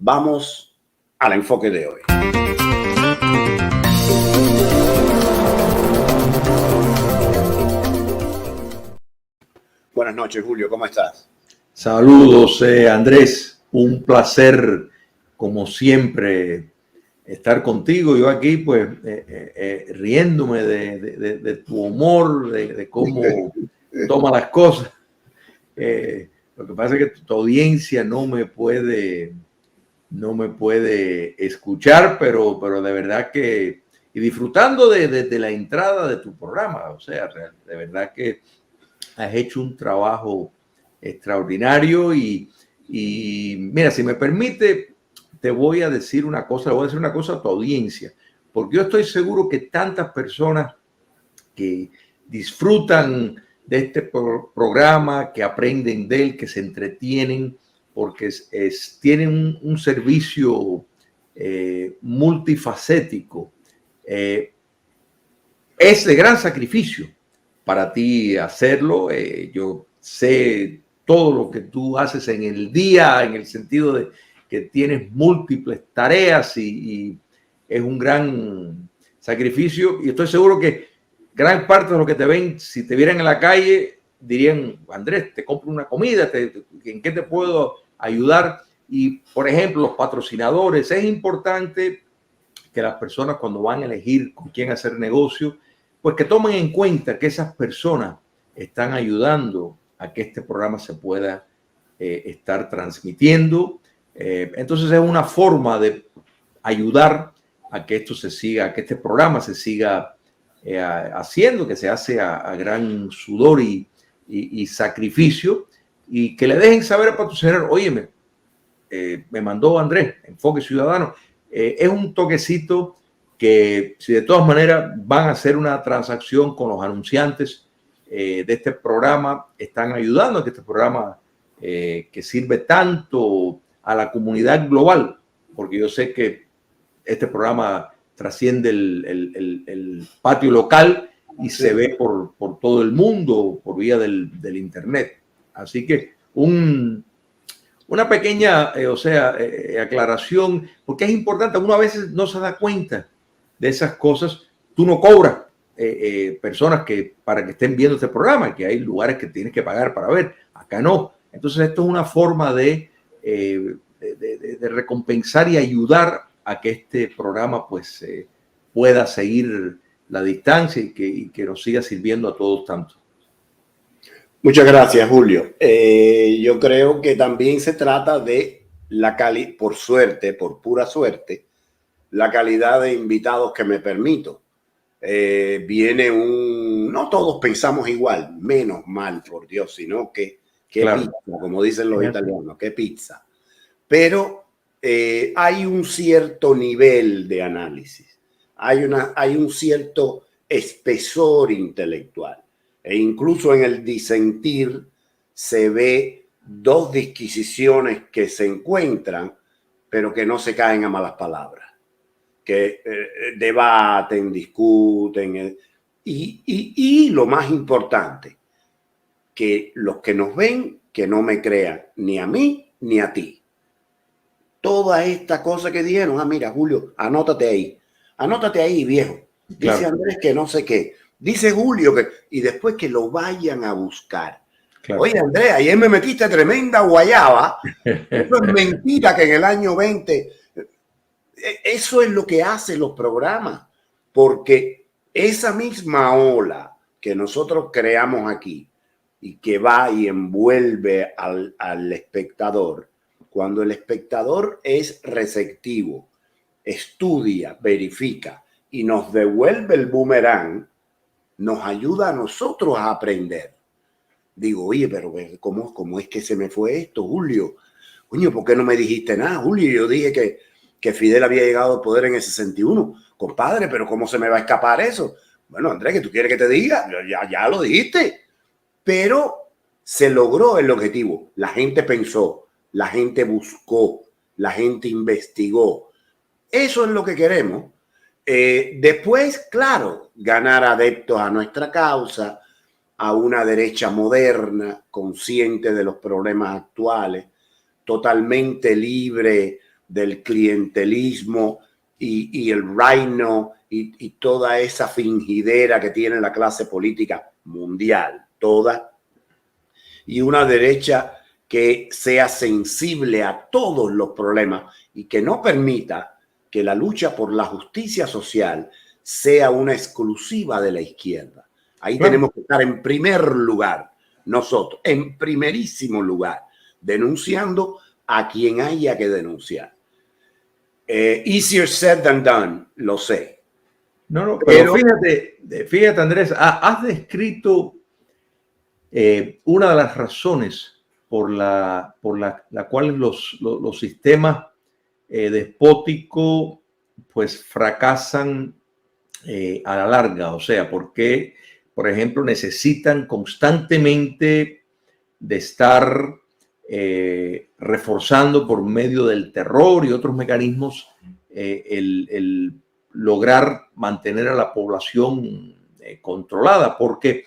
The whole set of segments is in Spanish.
Vamos al enfoque de hoy. Buenas noches, Julio, ¿cómo estás? Saludos, Andrés. Un placer, como siempre, estar contigo. Yo aquí, pues, riéndome de tu humor, de cómo toma las cosas. Lo que pasa es que tu audiencia no me puede escuchar, pero de verdad que, y disfrutando de la entrada de tu programa, o sea, de verdad que has hecho un trabajo extraordinario y mira, si me permite, te voy a decir una cosa, le voy a decir una cosa a tu audiencia, porque yo estoy seguro que tantas personas que disfrutan de este programa, que aprenden de él, que se entretienen, porque tienen un servicio multifacético. Es de gran sacrificio para ti hacerlo. Yo sé todo lo que tú haces en el día, en el sentido de que tienes múltiples tareas y es un gran sacrificio. Y estoy seguro que gran parte de los que te ven, si te vieran en la calle, dirían: Andrés, te compro una comida, ¿en qué te puedo ayudar? Y, por ejemplo, los patrocinadores, es importante que las personas, cuando van a elegir con quién hacer negocio, pues que tomen en cuenta que esas personas están ayudando a que este programa se pueda estar transmitiendo. Entonces es una forma de ayudar a que esto se siga, a que este programa se siga haciendo, que se hace a gran sudor y sacrificio, y que le dejen saber al patrocinador: óyeme, me mandó Andrés, Enfoque Ciudadano. Es un toquecito que, si de todas maneras van a hacer una transacción con los anunciantes de este programa, están ayudando a que este programa, que sirve tanto a la comunidad global, porque yo sé que este programa trasciende el patio local y se ve por todo el mundo por vía del internet. Así que una pequeña, aclaración, porque es importante. Uno a veces no se da cuenta de esas cosas. Tú no cobras personas para que estén viendo este programa, que hay lugares que tienes que pagar para ver. Acá no. Entonces esto es una forma de recompensar y ayudar a que este programa pues pueda seguir la distancia y que nos siga sirviendo a todos tanto. Muchas gracias, Julio. Yo creo que también se trata de la calidad, por suerte, por pura suerte, la calidad de invitados que me permito. No todos pensamos igual, menos mal, por Dios, sino que claro, pizza, como dicen los italianos, que pizza. Pero hay un cierto nivel de análisis, hay un cierto espesor intelectual. E incluso en el disentir se ve dos disquisiciones que se encuentran, pero que no se caen a malas palabras, que debaten, discuten. Y lo más importante, que los que nos ven, que no me crean ni a mí ni a ti. Toda esta cosa que dijeron: mira, Julio, anótate ahí, viejo. Dice claro. Andrés que no sé qué. Dice Julio que, y después que lo vayan a buscar. Claro. Oye, Andrés, ayer me metiste tremenda guayaba. Eso es mentira que en el año 20. Eso es lo que hacen los programas. Porque esa misma ola que nosotros creamos aquí y que va y envuelve al espectador, cuando el espectador es receptivo, estudia, verifica y nos devuelve el boomerang, nos ayuda a nosotros a aprender. Digo: oye, pero ¿cómo es que se me fue esto, Julio? Coño, ¿por qué no me dijiste nada, Julio? Yo dije que Fidel había llegado al poder en el 61. Compadre, pero ¿cómo se me va a escapar eso? Bueno, Andrés, ¿qué tú quieres que te diga? Ya lo dijiste. Pero se logró el objetivo. La gente pensó, la gente buscó, la gente investigó. Eso es lo que queremos. Después, claro, ganar adeptos a nuestra causa, a una derecha moderna, consciente de los problemas actuales, totalmente libre del clientelismo y el reino y toda esa fingidera que tiene la clase política mundial, toda, y una derecha que sea sensible a todos los problemas y que no permita que la lucha por la justicia social sea una exclusiva de la izquierda. Ahí tenemos que estar en primer lugar, nosotros, en primerísimo lugar, denunciando a quien haya que denunciar. Easier said than done, lo sé. No, pero fíjate, Andrés, has descrito una de las razones por la cual los sistemas despóticos pues fracasan a la larga. O sea, porque, por ejemplo, necesitan constantemente de estar reforzando por medio del terror y otros mecanismos el lograr mantener a la población controlada, porque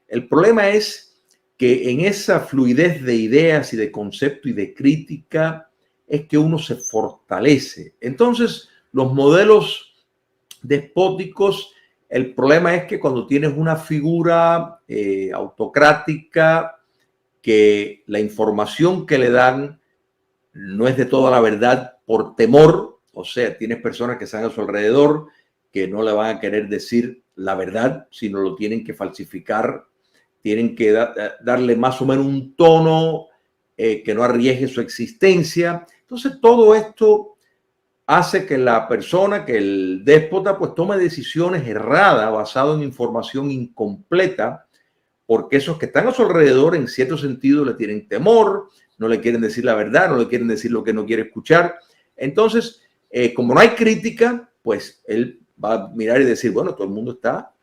el problema es que en esa fluidez de ideas y de concepto y de crítica es que uno se fortalece. Entonces, los modelos despóticos, el problema es que cuando tienes una figura autocrática, que la información que le dan no es de toda la verdad por temor, o sea, tienes personas que están a su alrededor que no le van a querer decir la verdad, sino lo tienen que falsificar, tienen que darle más o menos un tono que no arriesgue su existencia. Entonces, todo esto hace que la persona, que el déspota, pues tome decisiones erradas basadas en información incompleta, porque esos que están a su alrededor, en cierto sentido, le tienen temor, no le quieren decir la verdad, no le quieren decir lo que no quiere escuchar. Entonces, como no hay crítica, pues él va a mirar y decir, bueno, todo el mundo está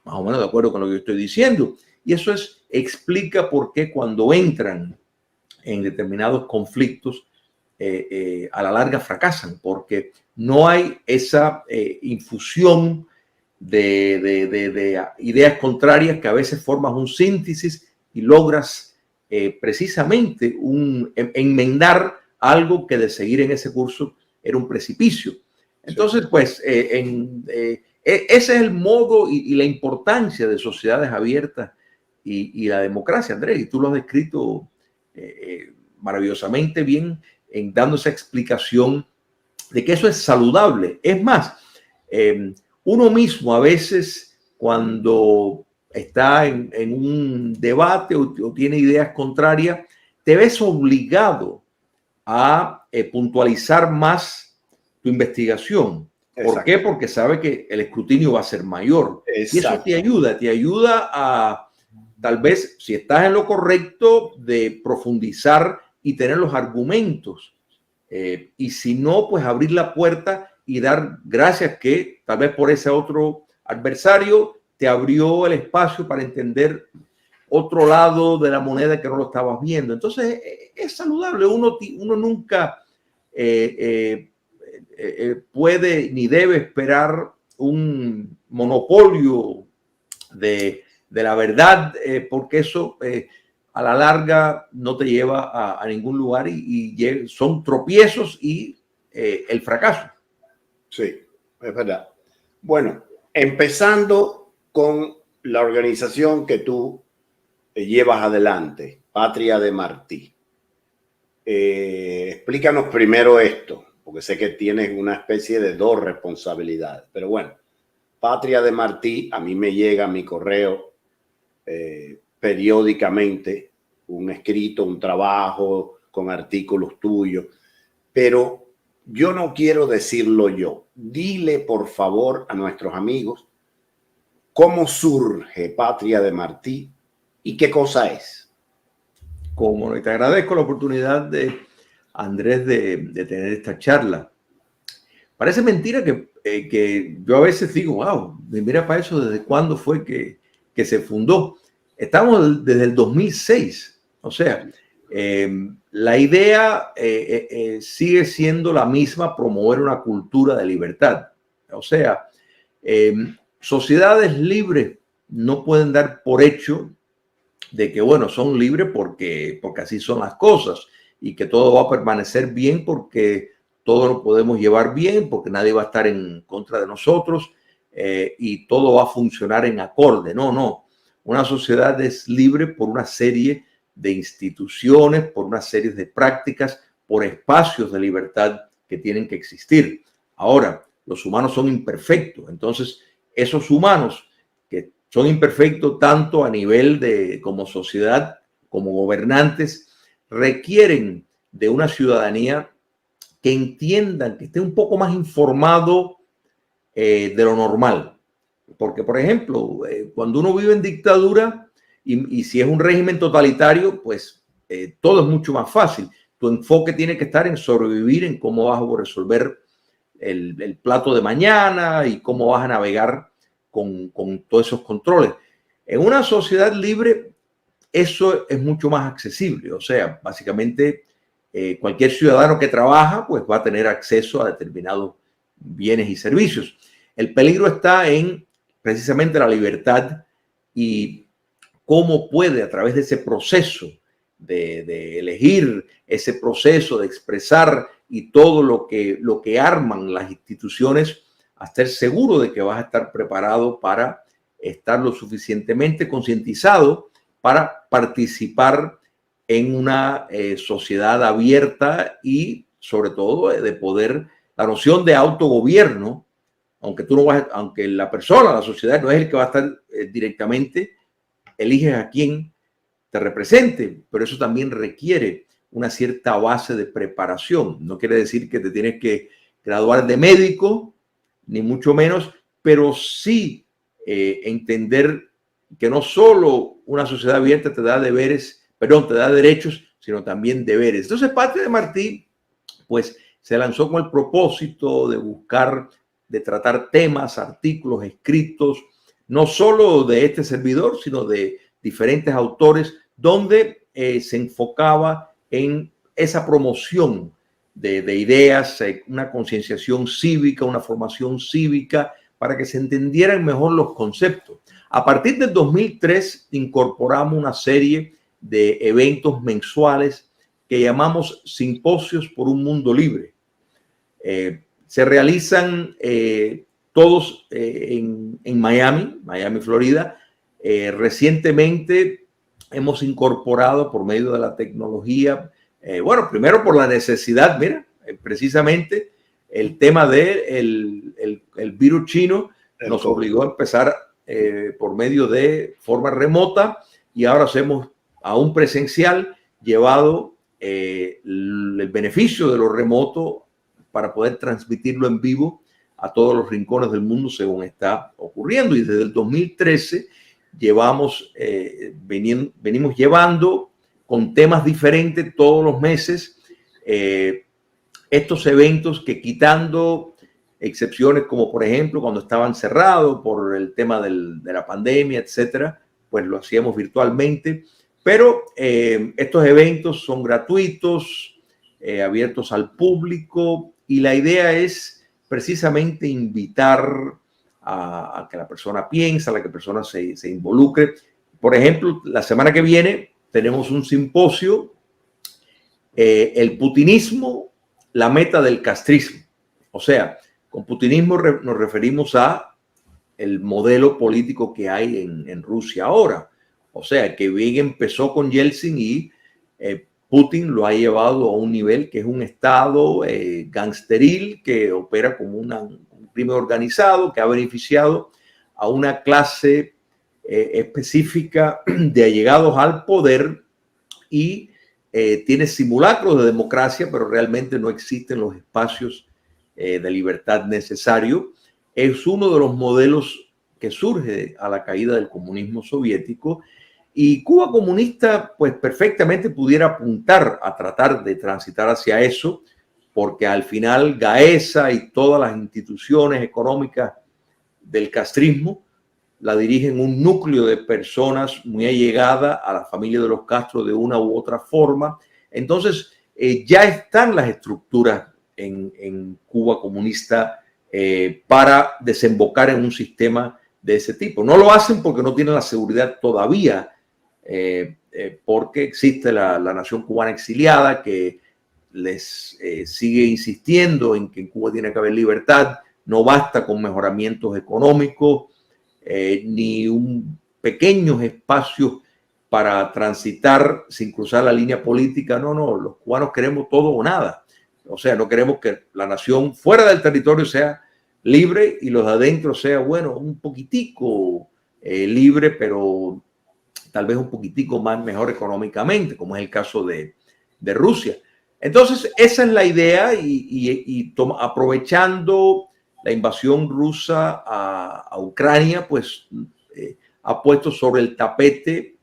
más o menos de acuerdo con lo que yo estoy diciendo. Y eso explica por qué cuando entran en determinados conflictos, a la larga fracasan, porque no hay esa infusión de ideas contrarias que a veces formas un síntesis y logras precisamente enmendar algo que de seguir en ese curso era un precipicio. Entonces, pues, ese es el modo y la importancia de sociedades abiertas y la democracia, Andrés, y tú lo has descrito maravillosamente bien dando esa explicación de que eso es saludable. Es más, uno mismo a veces cuando está en un debate o tiene ideas contrarias, te ves obligado a puntualizar más tu investigación. ¿Por qué? Porque sabe que el escrutinio va a ser mayor. Exacto. Y eso te ayuda a, tal vez, si estás en lo correcto, de profundizar y tener los argumentos. Y si no, pues abrir la puerta y dar gracias que tal vez por ese otro adversario te abrió el espacio para entender otro lado de la moneda que no lo estabas viendo. Entonces es saludable. Uno nunca puede ni debe esperar un monopolio de la verdad, porque eso a la larga no te lleva a ningún lugar y son tropiezos y el fracaso. Sí, es verdad. Bueno, empezando con la organización que tú llevas adelante, Patria de Martí. Explícanos primero esto, porque sé que tienes una especie de dos responsabilidades, pero bueno, Patria de Martí, a mí me llega a mi correo periódicamente un escrito, un trabajo con artículos tuyos, pero yo no quiero decirlo yo. Dile, por favor, a nuestros amigos cómo surge Patria de Martí y qué cosa es. Como no, y te agradezco la oportunidad Andrés, de tener esta charla. Parece mentira que yo a veces digo, wow, mira para eso, ¿desde cuándo fue que se fundó? Estamos desde el 2006. O sea, la idea sigue siendo la misma, promover una cultura de libertad. O sea, sociedades libres no pueden dar por hecho de que, bueno, son libres porque así son las cosas y que todo va a permanecer bien porque todo lo podemos llevar bien porque nadie va a estar en contra de nosotros y todo va a funcionar en acorde. No, no. Una sociedad es libre por una serie de instituciones, por una serie de prácticas, por espacios de libertad que tienen que existir. Ahora, los humanos son imperfectos. Entonces, esos humanos que son imperfectos tanto a nivel de como sociedad, como gobernantes, requieren de una ciudadanía que entiendan, que esté un poco más informado de lo normal. Porque, por ejemplo, cuando uno vive en dictadura y si es un régimen totalitario, pues todo es mucho más fácil. Tu enfoque tiene que estar en sobrevivir, en cómo vas a resolver el plato de mañana y cómo vas a navegar con todos esos controles. En una sociedad libre, eso es mucho más accesible. O sea, básicamente cualquier ciudadano que trabaja, pues va a tener acceso a determinados bienes y servicios. El peligro está en precisamente la libertad y cómo puede a través de ese proceso de elegir, ese proceso de expresar y todo lo que arman las instituciones, a estar seguro de que vas a estar preparado para estar lo suficientemente concientizado para participar en una sociedad abierta y sobre todo de poder, la noción de autogobierno, aunque tú no vas, aunque la persona, la sociedad no es el que va a estar directamente, eliges a quien te represente, pero eso también requiere una cierta base de preparación. No quiere decir que te tienes que graduar de médico, ni mucho menos, pero sí entender que no solo una sociedad abierta te da deberes, perdón, te da derechos, sino también deberes. Entonces, Patria de Martí, pues, se lanzó con el propósito de buscar, de tratar temas, artículos, escritos, no solo de este servidor, sino de diferentes autores, donde se enfocaba en esa promoción de ideas, una concienciación cívica, una formación cívica, para que se entendieran mejor los conceptos. A partir del 2003 incorporamos una serie de eventos mensuales que llamamos Simposios por un Mundo Libre. Se realizan todos en Miami, Florida. Recientemente hemos incorporado por medio de la tecnología, bueno, primero por la necesidad, mira, precisamente el tema del el virus chino nos obligó a empezar por medio de forma remota y ahora hacemos aún presencial, llevado el beneficio de lo remoto para poder transmitirlo en vivo a todos los rincones del mundo según está ocurriendo. Y desde el 2013 venimos llevando con temas diferentes todos los meses estos eventos que, quitando excepciones como por ejemplo cuando estaban cerrados por el tema de la pandemia, etcétera, pues lo hacíamos virtualmente. Pero estos eventos son gratuitos, abiertos al público, y la idea es precisamente invitar a que la persona piense, a que la persona se involucre. Por ejemplo, la semana que viene tenemos un simposio, el putinismo, la meta del castrismo. O sea, con putinismo nos referimos a el modelo político que hay en Rusia ahora. O sea, que bien empezó con Yeltsin y Putin lo ha llevado a un nivel que es un estado gangsteril que opera como un crimen organizado, que ha beneficiado a una clase específica de allegados al poder y tiene simulacros de democracia, pero realmente no existen los espacios de libertad necesarios. Es uno de los modelos que surge a la caída del comunismo soviético. Y Cuba comunista, pues perfectamente pudiera apuntar a tratar de transitar hacia eso, porque al final Gaesa y todas las instituciones económicas del castrismo la dirigen un núcleo de personas muy allegadas a la familia de los Castro de una u otra forma. Entonces, ya están las estructuras en Cuba comunista para desembocar en un sistema de ese tipo. No lo hacen porque no tienen la seguridad todavía, porque existe la nación cubana exiliada que les sigue insistiendo en que en Cuba tiene que haber libertad. No basta con mejoramientos económicos, ni un pequeños espacios para transitar sin cruzar la línea política. No, los cubanos queremos todo o nada. O sea, no queremos que la nación fuera del territorio sea libre y los de adentro sea, bueno, un poquitico libre, pero tal vez un poquitico más mejor económicamente, como es el caso de Rusia. Entonces, esa es la idea y aprovechando la invasión rusa a Ucrania, pues ha puesto sobre el tapete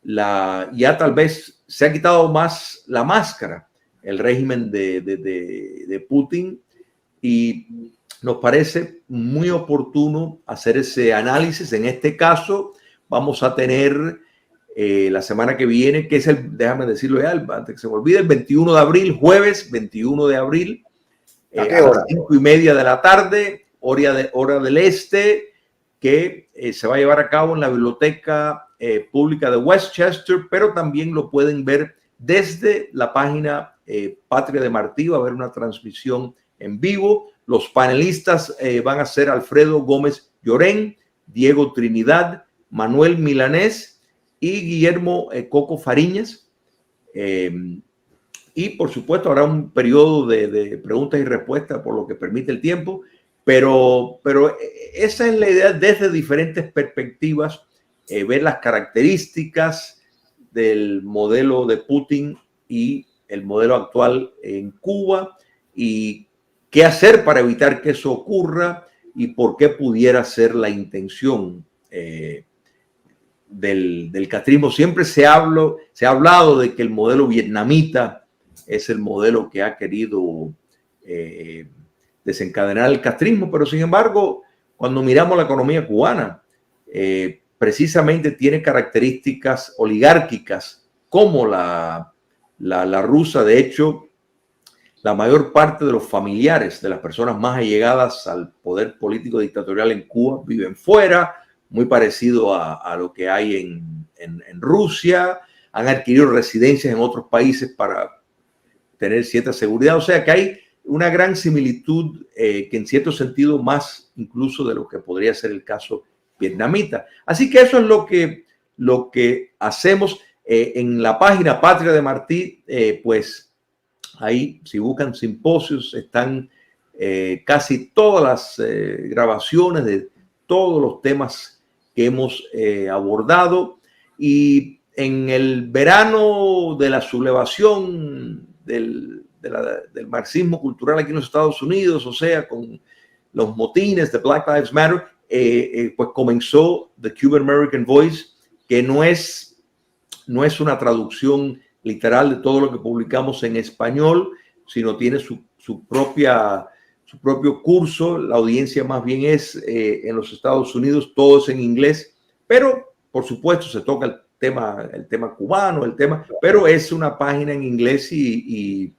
ya tal vez se ha quitado más la máscara el régimen de Putin, y nos parece muy oportuno hacer ese análisis. En este caso vamos a tener la semana que viene, que es déjame decirlo ya, antes que se me olvide, el 21 de abril, jueves 21 de abril, ¿a qué hora? las 5:30 de la tarde, hora del este, que se va a llevar a cabo en la Biblioteca Pública de Westchester, pero también lo pueden ver desde la página Patria de Martí. Va a haber una transmisión en vivo. Los panelistas van a ser Alfredo Gómez Llorén, Diego Trinidad, Manuel Milanés y Guillermo Coco Fariñas. Y por supuesto habrá un periodo de preguntas y respuestas por lo que permite el tiempo, pero esa es la idea, desde diferentes perspectivas, ver las características del modelo de Putin y el modelo actual en Cuba, y qué hacer para evitar que eso ocurra y por qué pudiera ser la intención del castrismo. Siempre se ha hablado de que el modelo vietnamita es el modelo que ha querido desencadenar el castrismo, pero sin embargo, cuando miramos la economía cubana, precisamente tiene características oligárquicas como la rusa. De hecho, la mayor parte de los familiares de las personas más allegadas al poder político dictatorial en Cuba viven fuera, muy parecido a lo que hay en Rusia. Han adquirido residencias en otros países para tener cierta seguridad. O sea que hay una gran similitud, que en cierto sentido más incluso de lo que podría ser el caso vietnamita. Así que eso es lo que hacemos en la página Patria de Martí. Pues ahí, si buscan simposios, están casi todas las grabaciones de todos los temas que hemos abordado. Y en el verano de la sublevación del marxismo cultural aquí en los Estados Unidos, o sea, con los motines de Black Lives Matter, pues comenzó The Cuban American Voice, que no es una traducción literal de todo lo que publicamos en español, sino tiene su propio curso. La audiencia más bien es en los Estados Unidos, todo es en inglés, pero por supuesto se toca el tema cubano, pero es una página en inglés, y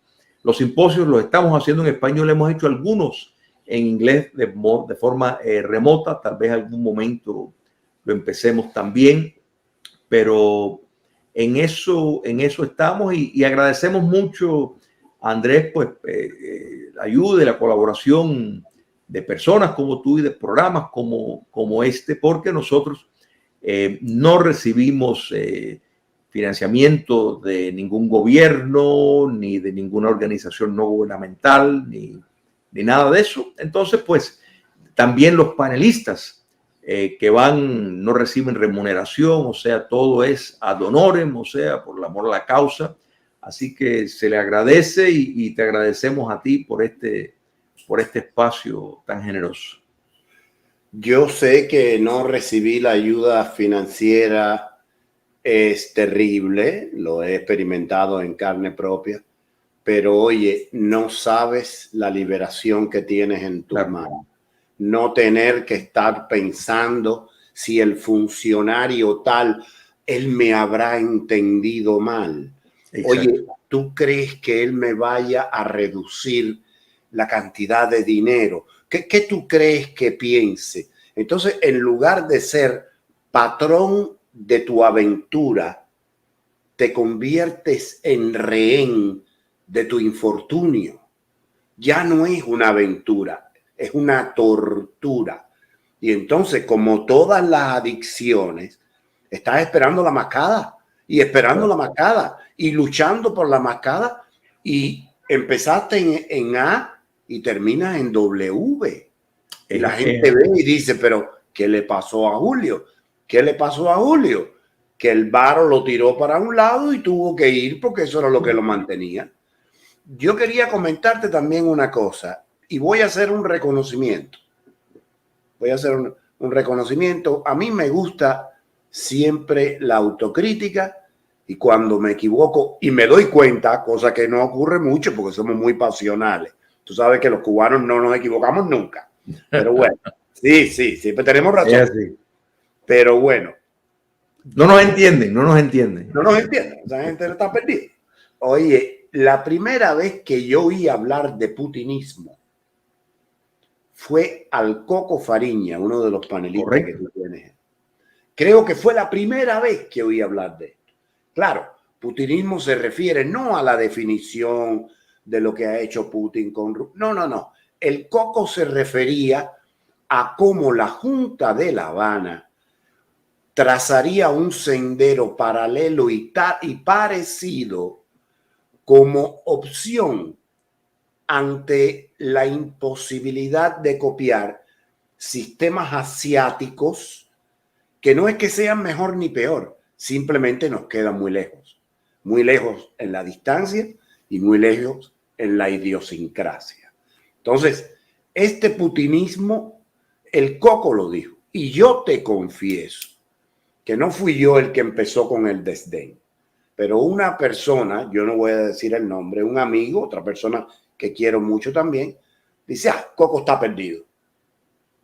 los simposios los estamos haciendo en español. Hemos hecho algunos en inglés de forma remota, tal vez algún momento lo empecemos también, pero en eso estamos, y agradecemos mucho a Andrés, pues la ayuda y la colaboración de personas como tú y de programas como este, porque nosotros no recibimos financiamiento de ningún gobierno, ni de ninguna organización no gubernamental, ni nada de eso. Entonces, pues también los panelistas que van no reciben remuneración, o sea, todo es ad honorem, o sea, por el amor a la causa. Así que se le agradece, y te agradecemos a ti por este espacio tan generoso. Yo sé que no recibí la ayuda financiera es terrible, lo he experimentado en carne propia, pero oye, no sabes la liberación que tienes en tus manos. No tener que estar pensando si el funcionario tal, él me habrá entendido mal. Exacto. Oye, ¿tú crees que él me vaya a reducir la cantidad de dinero? ¿Qué tú crees que piense? Entonces, en lugar de ser patrón de tu aventura, te conviertes en rehén de tu infortunio. Ya no es una aventura, es una tortura. Y entonces, como todas las adicciones, estás esperando la mascada y esperando la mascada y luchando por la mascada, y empezaste en A y terminas en W. Y la gente ve y dice, pero ¿qué le pasó a Julio? ¿Qué le pasó a Julio? Que el varo lo tiró para un lado y tuvo que ir porque eso era lo que lo mantenía. Yo quería comentarte también una cosa y voy a hacer un reconocimiento. Voy a hacer un reconocimiento. A mí me gusta siempre la autocrítica, y cuando me equivoco y me doy cuenta, cosa que no ocurre mucho porque somos muy pasionales. Tú sabes que los cubanos no nos equivocamos nunca. Pero bueno, sí, siempre tenemos razón. Sí. Pero bueno. No nos entienden. No nos entienden. Esa gente está perdida. Oye, la primera vez que yo oí hablar de putinismo fue al Coco Fariña, uno de los panelistas. Correcto. Que tú tienes. Creo que fue la primera vez que oí hablar de esto. Claro, putinismo se refiere no a la definición de lo que ha hecho Putin con... No. El Coco se refería a cómo la Junta de La Habana trazaría un sendero paralelo y parecido como opción ante la imposibilidad de copiar sistemas asiáticos que no es que sean mejor ni peor, simplemente nos quedan muy lejos en la distancia y muy lejos en la idiosincrasia. Entonces, este putinismo, el Coco lo dijo, y yo te confieso que no fui yo el que empezó con el desdén, pero una persona, yo no voy a decir el nombre, un amigo, otra persona que quiero mucho también, dice, Coco está perdido.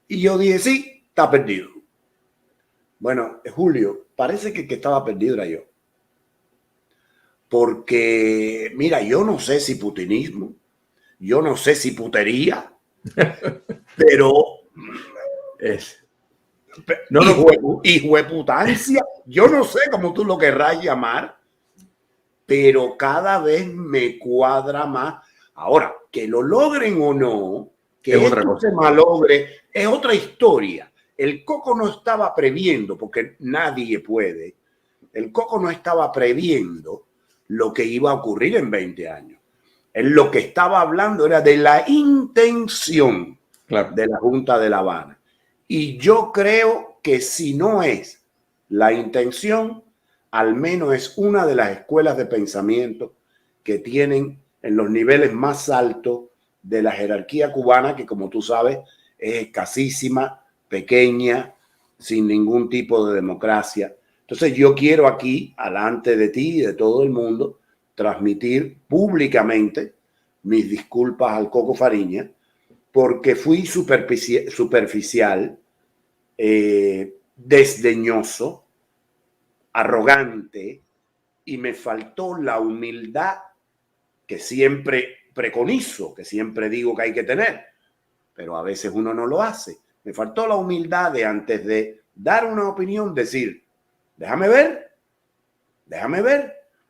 Y yo dije, sí, está perdido. Bueno, Julio, parece que el que estaba perdido era yo. Porque, mira, yo no sé si putinismo, yo no sé si putería, pero... hijueputancia, yo no sé cómo tú lo querrás llamar, pero cada vez me cuadra más. Ahora, que lo logren o no, que esto se malogre, es otra historia. El Coco no estaba previendo, porque nadie puede, el Coco no estaba previendo lo que iba a ocurrir en 20 años. Él lo que estaba hablando era de la intención de la Junta de La Habana. Y yo creo que si no es la intención, al menos es una de las escuelas de pensamiento que tienen en los niveles más altos de la jerarquía cubana, que como tú sabes es escasísima, pequeña, sin ningún tipo de democracia. Entonces yo quiero aquí, alante de ti y de todo el mundo, transmitir públicamente mis disculpas al Coco Fariña, porque fui superficial, desdeñoso, arrogante, y me faltó la humildad que siempre preconizo, que siempre digo que hay que tener, pero a veces uno no lo hace. Me faltó la humildad de, antes de dar una opinión, decir, déjame ver.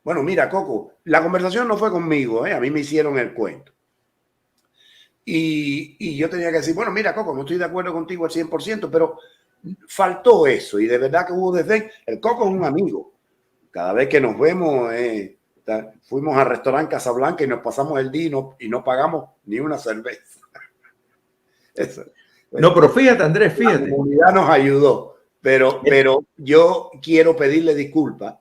Bueno, mira, Coco, la conversación no fue conmigo, a mí me hicieron el cuento. Y yo tenía que decir, bueno, mira, Coco, no estoy de acuerdo contigo al 100%, pero faltó eso, y de verdad que hubo desdén. El Coco es un amigo. Cada vez que nos vemos, fuimos al restaurante Casablanca y nos pasamos el día y no pagamos ni una cerveza. Eso. No, pero fíjate, Andrés, fíjate. La comunidad nos ayudó, pero yo quiero pedirle disculpas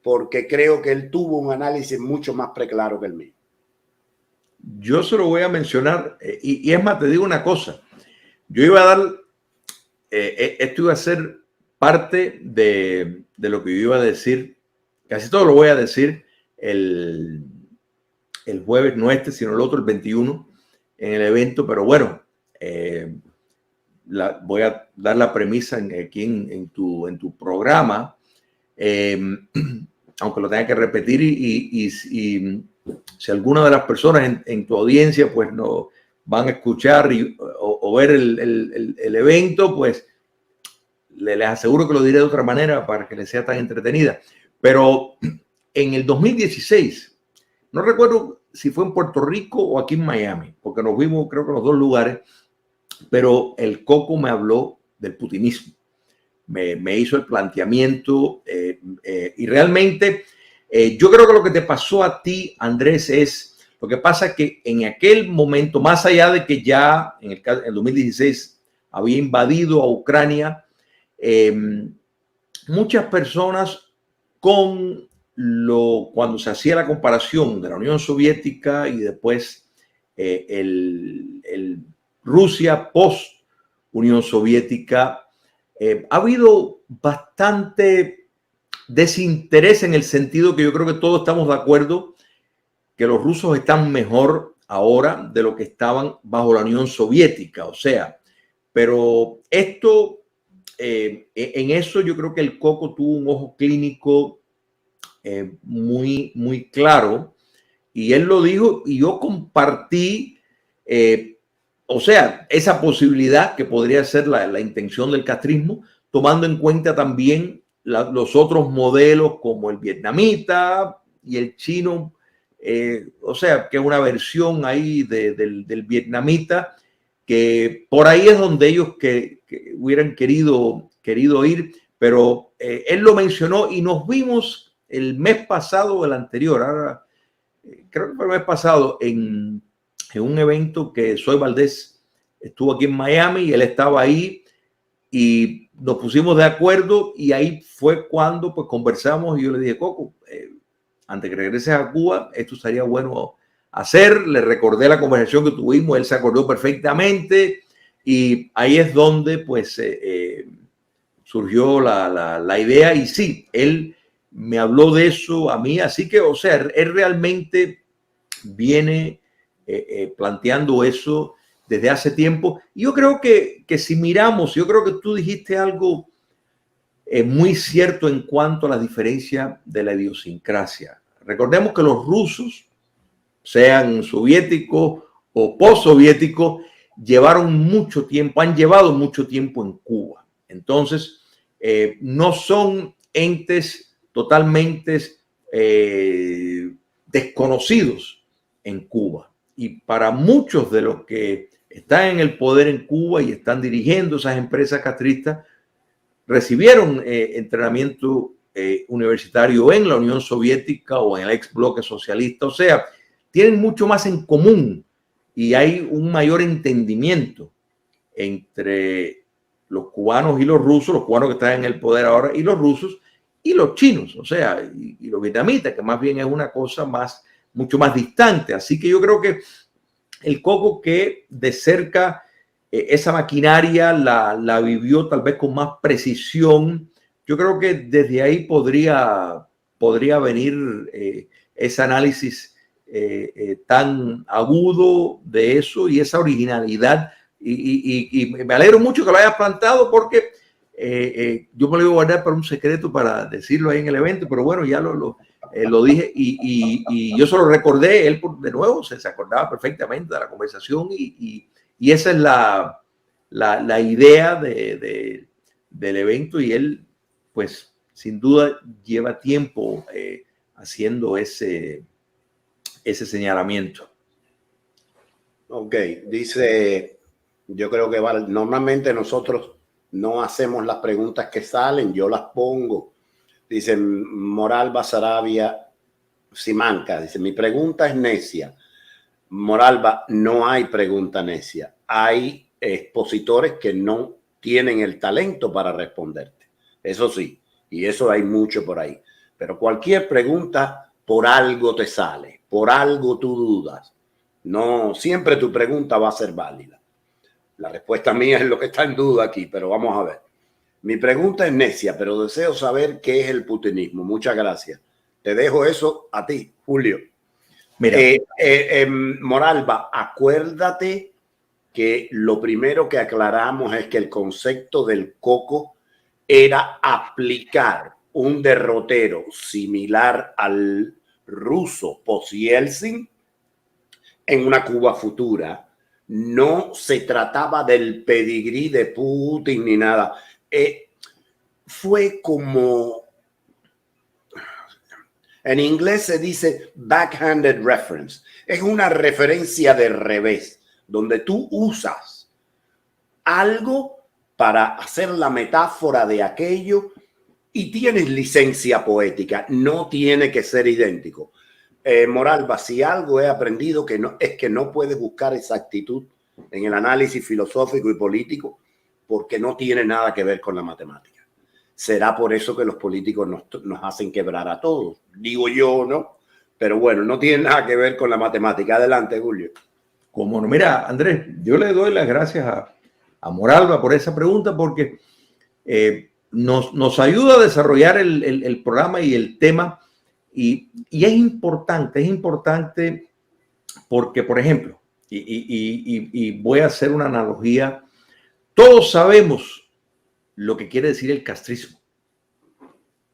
porque creo que él tuvo un análisis mucho más preclaro que el mío. Yo se lo voy a mencionar, y es más, te digo una cosa. Yo iba a dar, esto iba a ser parte de lo que yo iba a decir. Casi todo lo voy a decir el jueves, no este, sino el otro, el 21, en el evento. Pero bueno, voy a dar la premisa aquí en tu programa, aunque lo tenga que repetir, y si alguna de las personas en tu audiencia pues no van a escuchar o ver el evento, pues les aseguro que lo diré de otra manera para que les sea tan entretenida. Pero en el 2016, no recuerdo si fue en Puerto Rico o aquí en Miami, porque nos vimos creo que en los dos lugares, pero el Coco me habló del putinismo. Me hizo el planteamiento y realmente yo creo que lo que te pasó a ti, Andrés, es lo que pasa que en aquel momento, más allá de que ya en el 2016 había invadido a Ucrania, muchas personas cuando se hacía la comparación de la Unión Soviética y después el Rusia post Unión Soviética, ha habido bastante desinterés en el sentido que yo creo que todos estamos de acuerdo que los rusos están mejor ahora de lo que estaban bajo la Unión Soviética. O sea, pero esto, en eso yo creo que el Coco tuvo un ojo clínico muy, muy claro y él lo dijo y yo compartí, o sea, esa posibilidad que podría ser la intención del castrismo, tomando en cuenta también los otros modelos como el vietnamita y el chino, o sea, que es una versión ahí del vietnamita, que por ahí es donde ellos que hubieran querido ir, pero él lo mencionó y nos vimos el mes pasado o el anterior, ahora creo que fue el mes pasado, en un evento que Soy Valdés estuvo aquí en Miami y él estaba ahí y nos pusimos de acuerdo y ahí fue cuando pues conversamos y yo le dije, Coco, antes que regreses a Cuba, esto sería bueno hacer. Le recordé la conversación que tuvimos, él se acordó perfectamente y ahí es donde pues surgió la idea y sí, él me habló de eso a mí, así que, o sea, él realmente viene planteando eso desde hace tiempo. Y yo creo que si miramos, yo creo que tú dijiste algo muy cierto en cuanto a la diferencia de la idiosincrasia. Recordemos que los rusos, sean soviéticos o postsoviéticos, llevaron mucho tiempo, han llevado mucho tiempo en Cuba. Entonces, no son entes totalmente desconocidos en Cuba. Y para muchos de los que están en el poder en Cuba y están dirigiendo esas empresas castristas, recibieron entrenamiento universitario en la Unión Soviética o en el ex bloque socialista. O sea, tienen mucho más en común y hay un mayor entendimiento entre los cubanos y los rusos, los cubanos que están en el poder ahora y los rusos y los chinos, o sea, y los vietnamitas, que más bien es una cosa mucho más distante. Así que yo creo que el Coco, que de cerca esa maquinaria la vivió tal vez con más precisión, yo creo que desde ahí podría venir ese análisis tan agudo de eso y esa originalidad. Y me alegro mucho que lo hayas plantado porque yo me lo iba a guardar para un secreto para decirlo ahí en el evento, pero bueno, ya lo dije y yo se lo recordé, él de nuevo se acordaba perfectamente de la conversación y esa es la idea del evento y él pues sin duda lleva tiempo haciendo ese señalamiento. Ok, dice, yo creo que normalmente nosotros no hacemos las preguntas que salen, yo las pongo. Dice Moralba Sarabia Simanca, dice, mi pregunta es necia. Moralba, no hay pregunta necia. Hay expositores que no tienen el talento para responderte. Eso sí, y eso hay mucho por ahí. Pero cualquier pregunta, por algo te sale, por algo tú dudas. No, siempre tu pregunta va a ser válida. La respuesta mía es lo que está en duda aquí, pero vamos a ver. Mi pregunta es necia, pero deseo saber qué es el putinismo. Muchas gracias. Te dejo eso a ti, Julio. Mira. Moralba, acuérdate que lo primero que aclaramos es que el concepto del Coco era aplicar un derrotero similar al ruso post-Yeltsin en una Cuba futura. No se trataba del pedigrí de Putin ni nada. Fue como En inglés se dice backhanded reference. Es una referencia de revés, donde tú usas algo para hacer la metáfora de aquello y tienes licencia poética. No tiene que ser idéntico. Moralba, si algo he aprendido es que no puedes buscar exactitud en el análisis filosófico y político porque no tiene nada que ver con la matemática. Será por eso que los políticos nos hacen quebrar a todos. Digo yo, ¿no? Pero bueno, no tiene nada que ver con la matemática. Adelante, Julio. Como no, mira, Andrés, yo le doy las gracias a Moralba por esa pregunta porque nos ayuda a desarrollar el programa y el tema y es importante porque, por ejemplo, y voy a hacer una analogía, todos sabemos lo que quiere decir el castrismo.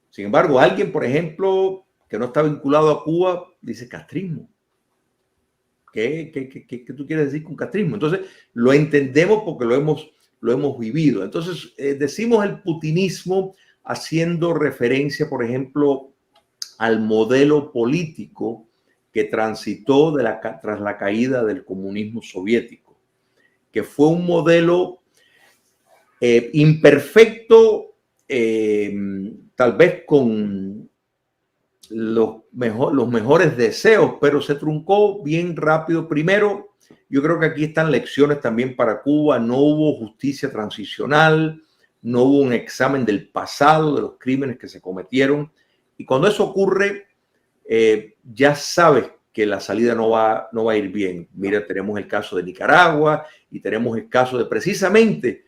Sin embargo, alguien, por ejemplo, que no está vinculado a Cuba, dice castrismo. ¿Qué tú quieres decir con castrismo? Entonces, lo entendemos porque lo hemos vivido. Entonces, decimos el putinismo haciendo referencia, por ejemplo, al modelo político que transitó tras la caída del comunismo soviético, que fue un modelo imperfecto, tal vez con los mejores deseos, pero se truncó bien rápido. Primero, yo creo que aquí están lecciones también para Cuba. No hubo justicia transicional, no hubo un examen del pasado, de los crímenes que se cometieron. Y cuando eso ocurre, ya sabes que la salida no va a ir bien. Mira, tenemos el caso de Nicaragua y tenemos el caso de precisamente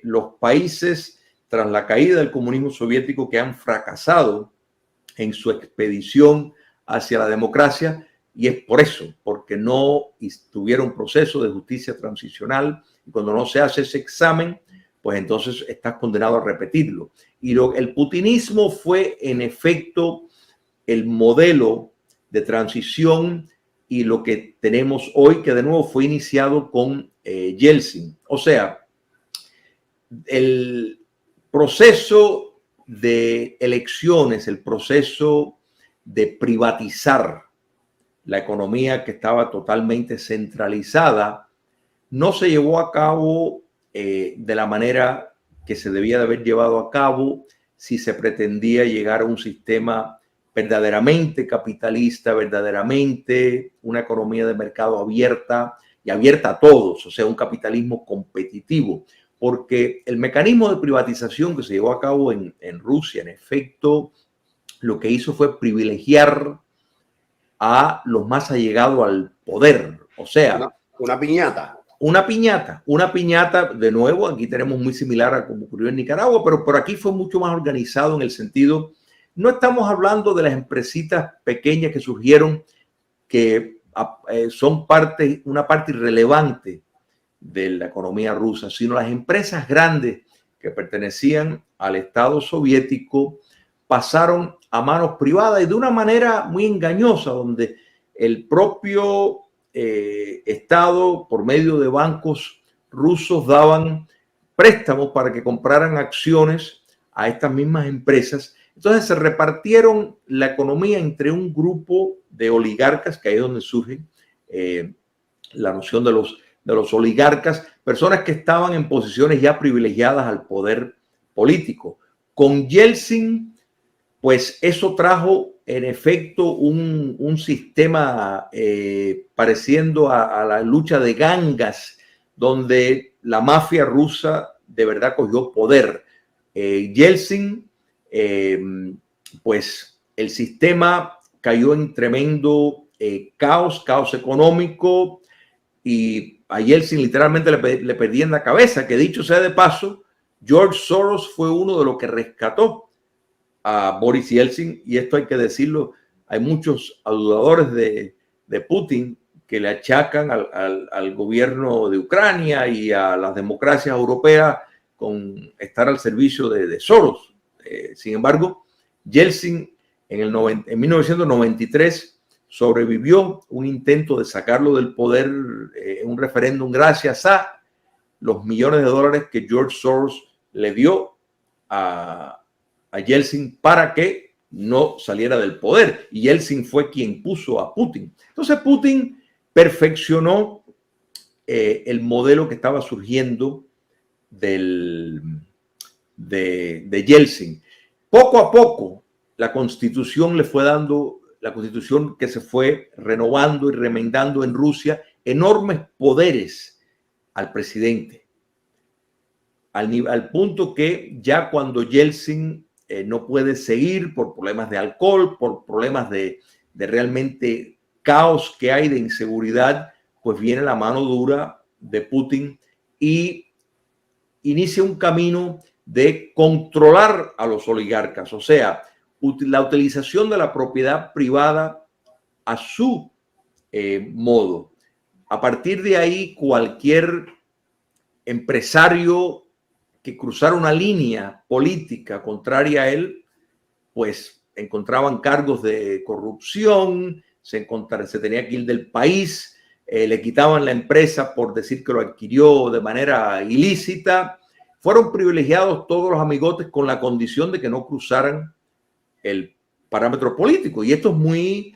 los países tras la caída del comunismo soviético que han fracasado en su expedición hacia la democracia, y es por eso, porque no tuvieron proceso de justicia transicional, y cuando no se hace ese examen, pues entonces estás condenado a repetirlo. Y el putinismo fue en efecto el modelo de transición y lo que tenemos hoy, que de nuevo fue iniciado con Yeltsin. O sea, el proceso de elecciones, el proceso de privatizar la economía que estaba totalmente centralizada, no se llevó a cabo de la manera que se debía de haber llevado a cabo si se pretendía llegar a un sistema verdaderamente capitalista, verdaderamente una economía de mercado abierta y abierta a todos, o sea, un capitalismo competitivo. Porque el mecanismo de privatización que se llevó a cabo en Rusia, en efecto, lo que hizo fue privilegiar a los más allegados al poder. O sea, una piñata. Una piñata, de nuevo, aquí tenemos muy similar a como ocurrió en Nicaragua, pero por aquí fue mucho más organizado en el sentido, no estamos hablando de las empresitas pequeñas que surgieron, que son una parte irrelevante de la economía rusa, sino las empresas grandes que pertenecían al Estado soviético pasaron a manos privadas y de una manera muy engañosa, donde el propio Estado, por medio de bancos rusos, daban préstamos para que compraran acciones a estas mismas empresas. Entonces se repartieron la economía entre un grupo de oligarcas, que ahí es donde surge la noción de los oligarcas, personas que estaban en posiciones ya privilegiadas al poder político. Con Yeltsin, pues eso trajo en efecto un sistema pareciendo a la lucha de gangas, donde la mafia rusa de verdad cogió poder. Yeltsin, pues el sistema cayó en tremendo caos económico, y a Yeltsin literalmente le perdían la cabeza, que dicho sea de paso, George Soros fue uno de los que rescató a Boris Yeltsin, y esto hay que decirlo, hay muchos aduladores de Putin que le achacan al gobierno de Ucrania y a las democracias europeas con estar al servicio de Soros. Sin embargo, Yeltsin en 1993 sobrevivió un intento de sacarlo del poder, un referéndum, gracias a los millones de dólares que George Soros le dio a Yeltsin para que no saliera del poder. Y Yeltsin fue quien puso a Putin. Entonces Putin perfeccionó el modelo que estaba surgiendo de Yeltsin. Poco a poco la constitución le fue dando, la constitución que se fue renovando y remendando en Rusia, enormes poderes al presidente. Al punto que ya cuando Yeltsin no puede seguir por problemas de alcohol, por problemas de realmente caos que hay de inseguridad, pues viene la mano dura de Putin y inicia un camino de controlar a los oligarcas, o sea, la utilización de la propiedad privada a su modo. A partir de ahí, cualquier empresario que cruzara una línea política contraria a él, pues encontraban cargos de corrupción, se tenía que ir del país, le quitaban la empresa por decir que lo adquirió de manera ilícita. Fueron privilegiados todos los amigotes con la condición de que no cruzaran el parámetro político. Y esto es muy,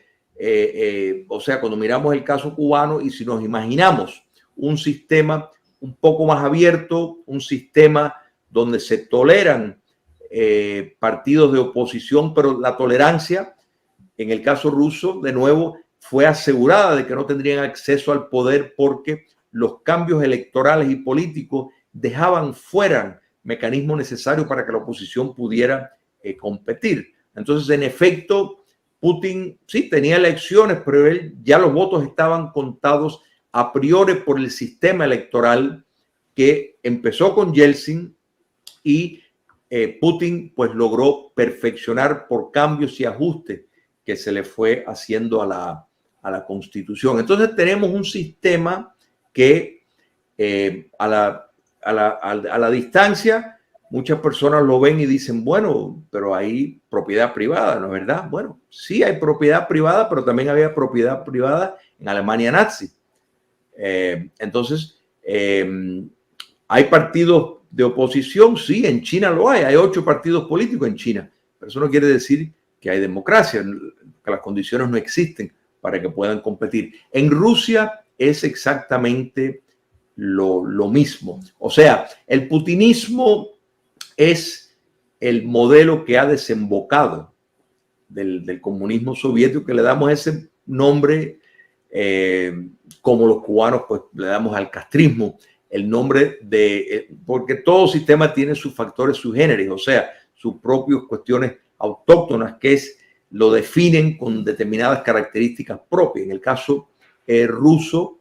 o sea, cuando miramos el caso cubano y si nos imaginamos un sistema un poco más abierto, un sistema donde se toleran partidos de oposición, pero la tolerancia, en el caso ruso, de nuevo, fue asegurada de que no tendrían acceso al poder porque los cambios electorales y políticos dejaban fuera mecanismos necesarios para que la oposición pudiera competir. Entonces, en efecto, Putin sí tenía elecciones, pero él ya los votos estaban contados a priori por el sistema electoral que empezó con Yeltsin y Putin pues logró perfeccionar por cambios y ajustes que se le fue haciendo a la constitución. Entonces tenemos un sistema que a la distancia muchas personas lo ven y dicen, bueno, pero hay propiedad privada, ¿no es verdad? Bueno, sí hay propiedad privada, pero también había propiedad privada en Alemania nazi. Entonces, hay partidos de oposición, sí, en China lo hay 8 partidos políticos en China, pero eso no quiere decir que hay democracia, que las condiciones no existen para que puedan competir. En Rusia es exactamente lo mismo. O sea, el putinismo es el modelo que ha desembocado del comunismo soviético, que le damos ese nombre, como los cubanos pues le damos al castrismo, el nombre porque todo sistema tiene sus factores subgéneros, o sea, sus propias cuestiones autóctonas que lo definen con determinadas características propias. En el caso ruso,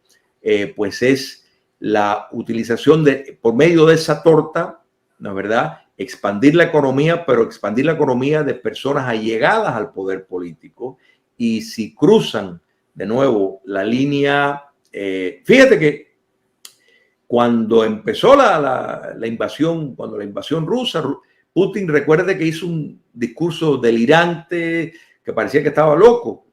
pues es la utilización por medio de esa torta, ¿no es verdad?, expandir la economía, pero expandir la economía de personas allegadas al poder político. Y si cruzan de nuevo la línea, fíjate que cuando empezó la invasión, cuando la invasión rusa, Putin, recuerde que hizo un discurso delirante que parecía que estaba loco,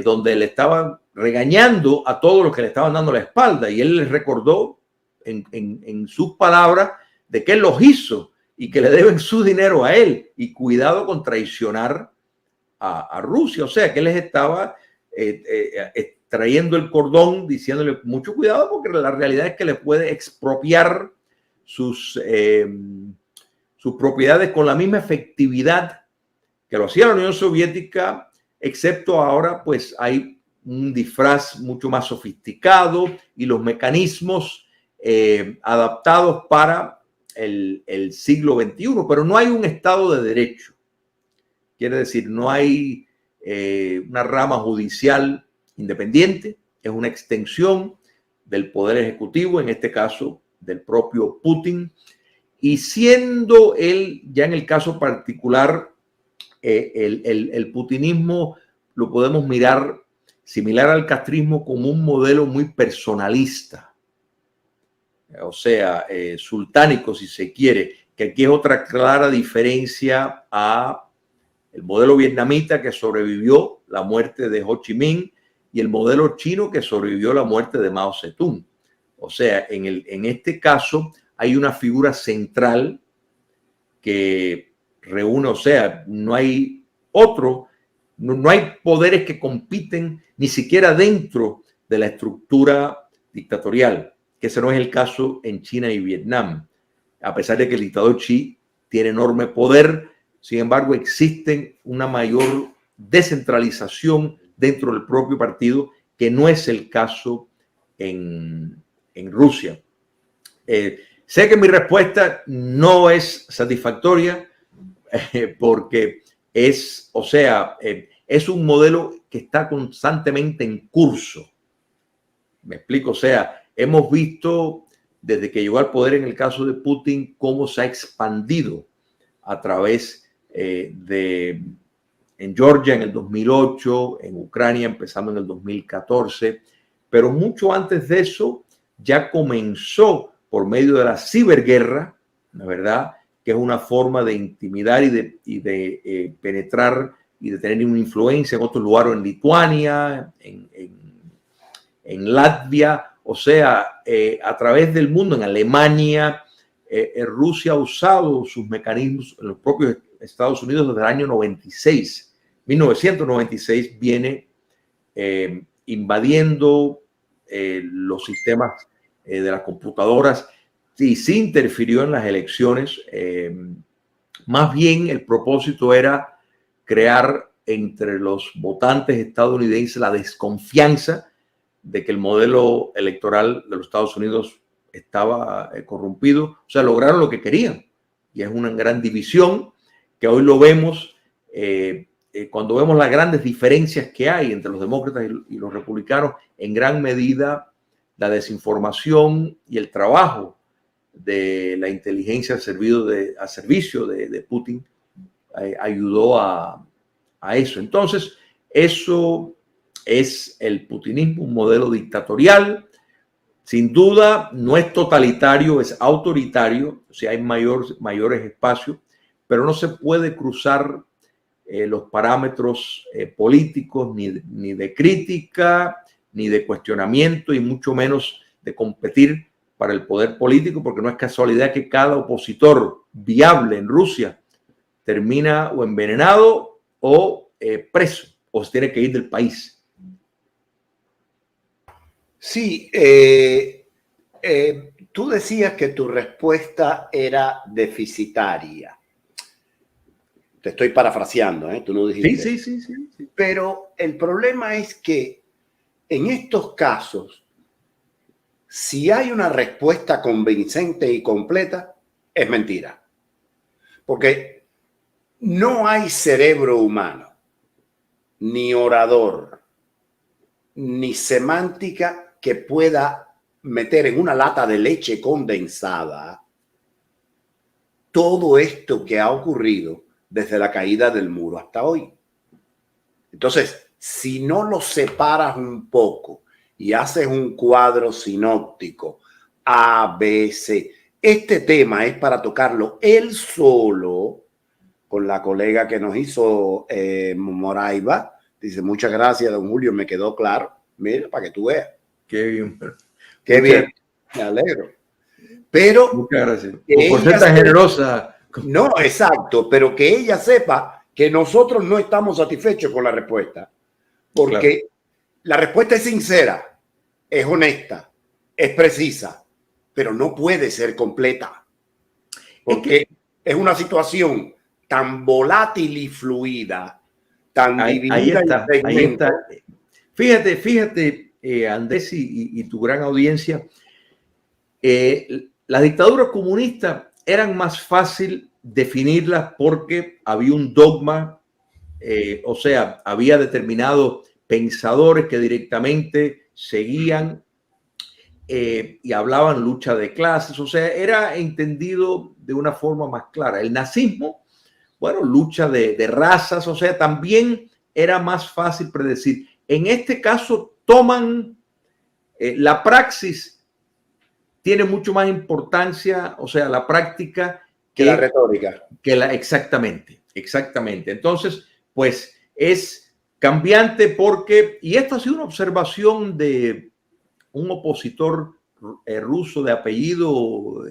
donde le estaban regañando a todos los que le estaban dando la espalda, y él les recordó en sus palabras de que él los hizo y que le deben su dinero a él, y cuidado con traicionar a Rusia. O sea, que él les estaba trayendo el cordón, diciéndole mucho cuidado, porque la realidad es que le puede expropiar sus propiedades con la misma efectividad que lo hacía la Unión Soviética, excepto ahora pues hay un disfraz mucho más sofisticado y los mecanismos adaptados para el siglo XXI, pero no hay un Estado de Derecho. Quiere decir, no hay una rama judicial independiente, es una extensión del poder ejecutivo, en este caso del propio Putin, y siendo él, ya en el caso particular, el putinismo lo podemos mirar similar al castrismo como un modelo muy personalista, o sea, sultánico si se quiere, que aquí es otra clara diferencia a el modelo vietnamita que sobrevivió la muerte de Ho Chi Minh y el modelo chino que sobrevivió la muerte de Mao Zedong. O sea, en este caso hay una figura central que reúne, o sea, no hay otro, no hay poderes que compiten ni siquiera dentro de la estructura dictatorial, que ese no es el caso en China y Vietnam. A pesar de que el dictador Xi tiene enorme poder, sin embargo, existe una mayor descentralización dentro del propio partido, que no es el caso en Rusia. Sé que mi respuesta no es satisfactoria porque es, o sea, es un modelo que está constantemente en curso. Me explico, o sea, hemos visto desde que llegó al poder en el caso de Putin cómo se ha expandido a través en Georgia en el 2008, en Ucrania empezando en el 2014, pero mucho antes de eso ya comenzó por medio de la ciberguerra, ¿la verdad? Que es una forma de intimidar y de penetrar y de tener una influencia en otros lugares, en Lituania, en Latvia, o sea, a través del mundo, en Alemania. Rusia ha usado sus mecanismos en los propios Estados Unidos desde el año 96. 1996 viene invadiendo los sistemas de las computadoras y sí interfirió en las elecciones. Más bien el propósito era crear entre los votantes estadounidenses la desconfianza de que el modelo electoral de los Estados Unidos estaba corrompido. O sea, lograron lo que querían. Y es una gran división que hoy lo vemos cuando vemos las grandes diferencias que hay entre los demócratas y los republicanos. En gran medida, la desinformación y el trabajo de la inteligencia al servicio de Putin ayudó a eso. Entonces, eso es el putinismo, un modelo dictatorial. Sin duda, no es totalitario, es autoritario, o sea, hay mayores espacios, pero no se puede cruzar los parámetros políticos ni de crítica, ni de cuestionamiento, y mucho menos de competir para el poder político, porque no es casualidad que cada opositor viable en Rusia termina o envenenado o preso, o se tiene que ir del país. Sí, tú decías que tu respuesta era deficitaria. Te estoy parafraseando, ¿eh? Tú no dijiste. Sí. Pero el problema es que en estos casos, si hay una respuesta convincente y completa, es mentira. Porque no hay cerebro humano, ni orador, ni semántica que pueda meter en una lata de leche condensada todo esto que ha ocurrido desde la caída del muro hasta hoy. Entonces, si no lo separas un poco y haces un cuadro sinóptico A, B, C, este tema es para tocarlo él solo con la colega que nos hizo Moraiva. Dice, muchas gracias, don Julio, me quedó claro. Mira, para que tú veas. Qué bien. Qué bien, me alegro. Pero muchas gracias. Por ser tan generosa. No, exacto, pero que ella sepa que nosotros no estamos satisfechos con la respuesta, porque la respuesta es sincera, es honesta, es precisa, pero no puede ser completa, porque es una situación tan volátil y fluida, tan dividida en segmentos. Fíjate, Andrés y tu gran audiencia, las dictaduras comunistas eran más fácil definirlas porque había un dogma, o sea, había determinados pensadores que directamente seguían y hablaban lucha de clases, o sea, era entendido de una forma más clara. El nazismo, bueno, lucha de razas, o sea, también era más fácil predecir. En este caso, toman la praxis, tiene mucho más importancia, o sea, la práctica que la retórica. Exactamente. Entonces, pues es cambiante porque, y esto ha sido una observación de un opositor ruso de apellido,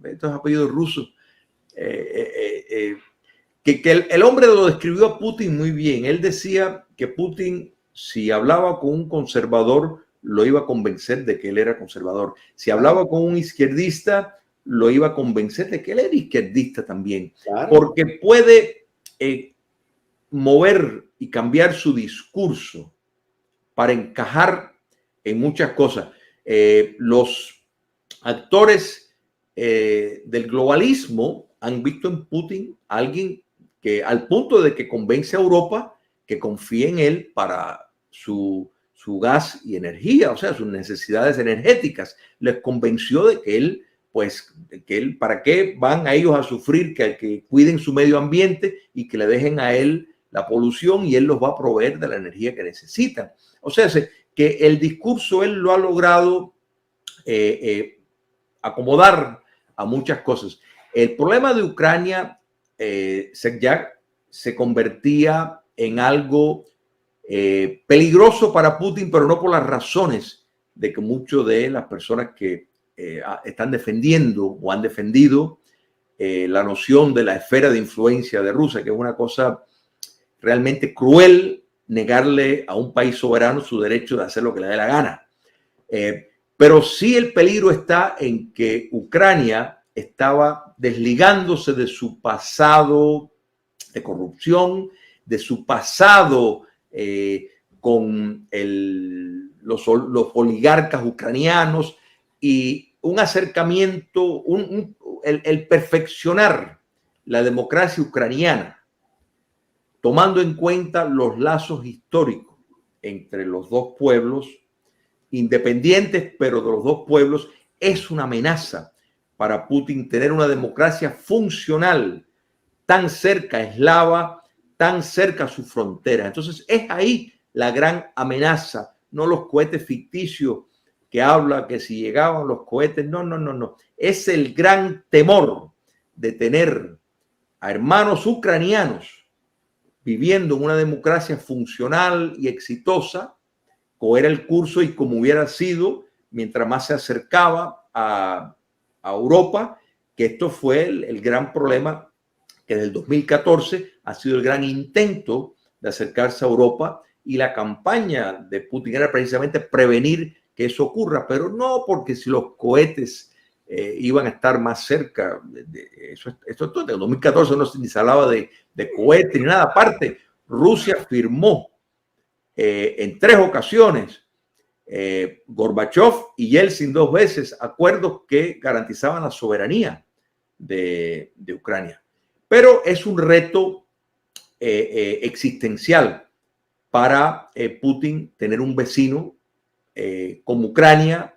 estos apellidos rusos, el hombre lo describió a Putin muy bien. Él decía que Putin, si hablaba con un conservador, lo iba a convencer de que él era conservador. Si hablaba con un izquierdista, lo iba a convencer de que él era izquierdista también. Claro. Porque puede mover y cambiar su discurso para encajar en muchas cosas. Los actores del globalismo han visto en Putin a alguien que, al punto de que convence a Europa que confíe en él para su gas y energía, o sea, sus necesidades energéticas. Les convenció de que él, pues, ¿para qué van a ellos a sufrir? Que cuiden su medio ambiente y que le dejen a él la polución y él los va a proveer de la energía que necesitan. O sea, que el discurso él lo ha logrado acomodar a muchas cosas. El problema de Ucrania ya se convertía en algo peligroso para Putin, pero no por las razones de que muchas de las personas que están defendiendo o han defendido la noción de la esfera de influencia de Rusia, que es una cosa realmente cruel, negarle a un país soberano su derecho de hacer lo que le dé la gana. Pero sí el peligro está en que Ucrania estaba desligándose de su pasado de corrupción, de su pasado con los oligarcas ucranianos, y un acercamiento, el perfeccionar la democracia ucraniana, tomando en cuenta los lazos históricos entre los dos pueblos, independientes, pero de los dos pueblos, es una amenaza para Putin tener una democracia funcional tan cerca eslava, tan cerca a su frontera. Entonces es ahí la gran amenaza, no los cohetes ficticios que habla que si llegaban los cohetes, no. Es el gran temor de tener a hermanos ucranianos viviendo en una democracia funcional y exitosa, como era el curso y como hubiera sido mientras más se acercaba a Europa, que esto fue el gran problema, que desde el 2014 ha sido el gran intento de acercarse a Europa, y la campaña de Putin era precisamente prevenir que eso ocurra, pero no porque si los cohetes iban a estar más cerca. Esto en el 2014 no se hablaba de cohetes ni nada. Aparte, Rusia firmó en 3 ocasiones, Gorbachev y Yeltsin 2 veces, acuerdos que garantizaban la soberanía de Ucrania. Pero es un reto existencial para Putin tener un vecino como Ucrania,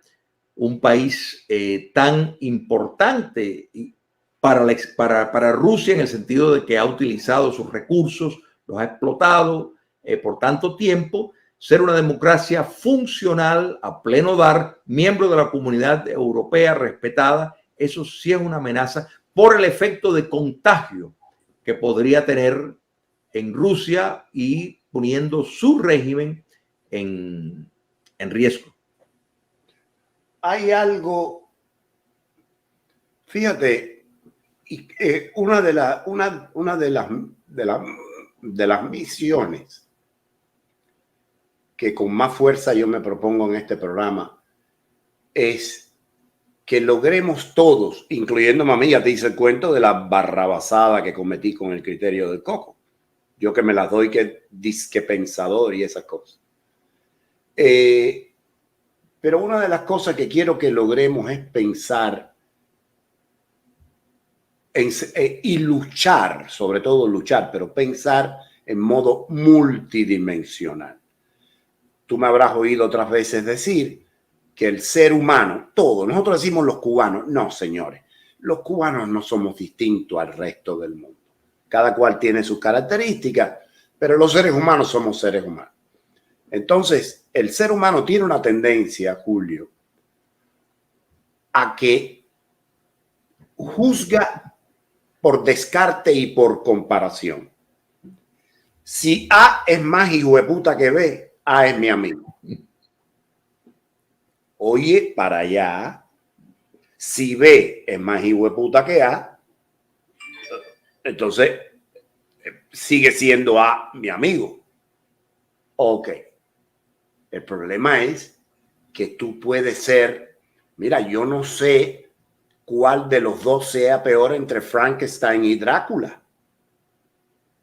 un país tan importante para Rusia, en el sentido de que ha utilizado sus recursos, los ha explotado por tanto tiempo. Ser una democracia funcional, a pleno dar, miembro de la comunidad europea respetada, eso sí es una amenaza por el efecto de contagio que podría tener en Rusia y poniendo su régimen en riesgo. Hay algo, fíjate, una de las misiones que con más fuerza yo me propongo en este programa es que logremos todos, incluyéndome a mí, ya te hice el cuento de la barrabasada que cometí con el criterio del coco. Yo que me las doy que disque pensador y esas cosas. Pero una de las cosas que quiero que logremos es pensar y luchar, sobre todo luchar, pero pensar en modo multidimensional. Tú me habrás oído otras veces decir que el ser humano, todo, nosotros decimos los cubanos, no señores, los cubanos no somos distintos al resto del mundo. Cada cual tiene sus características, pero los seres humanos somos seres humanos. Entonces, el ser humano tiene una tendencia, Julio, a que juzga por descarte y por comparación. Si A es más hijueputa que B, A es mi amigo. Oye, para allá, si B es más hijueputa que A, entonces sigue siendo mi amigo. Ok. El problema es que tú puedes ser, mira, yo no sé cuál de los dos sea peor entre Frankenstein y Drácula,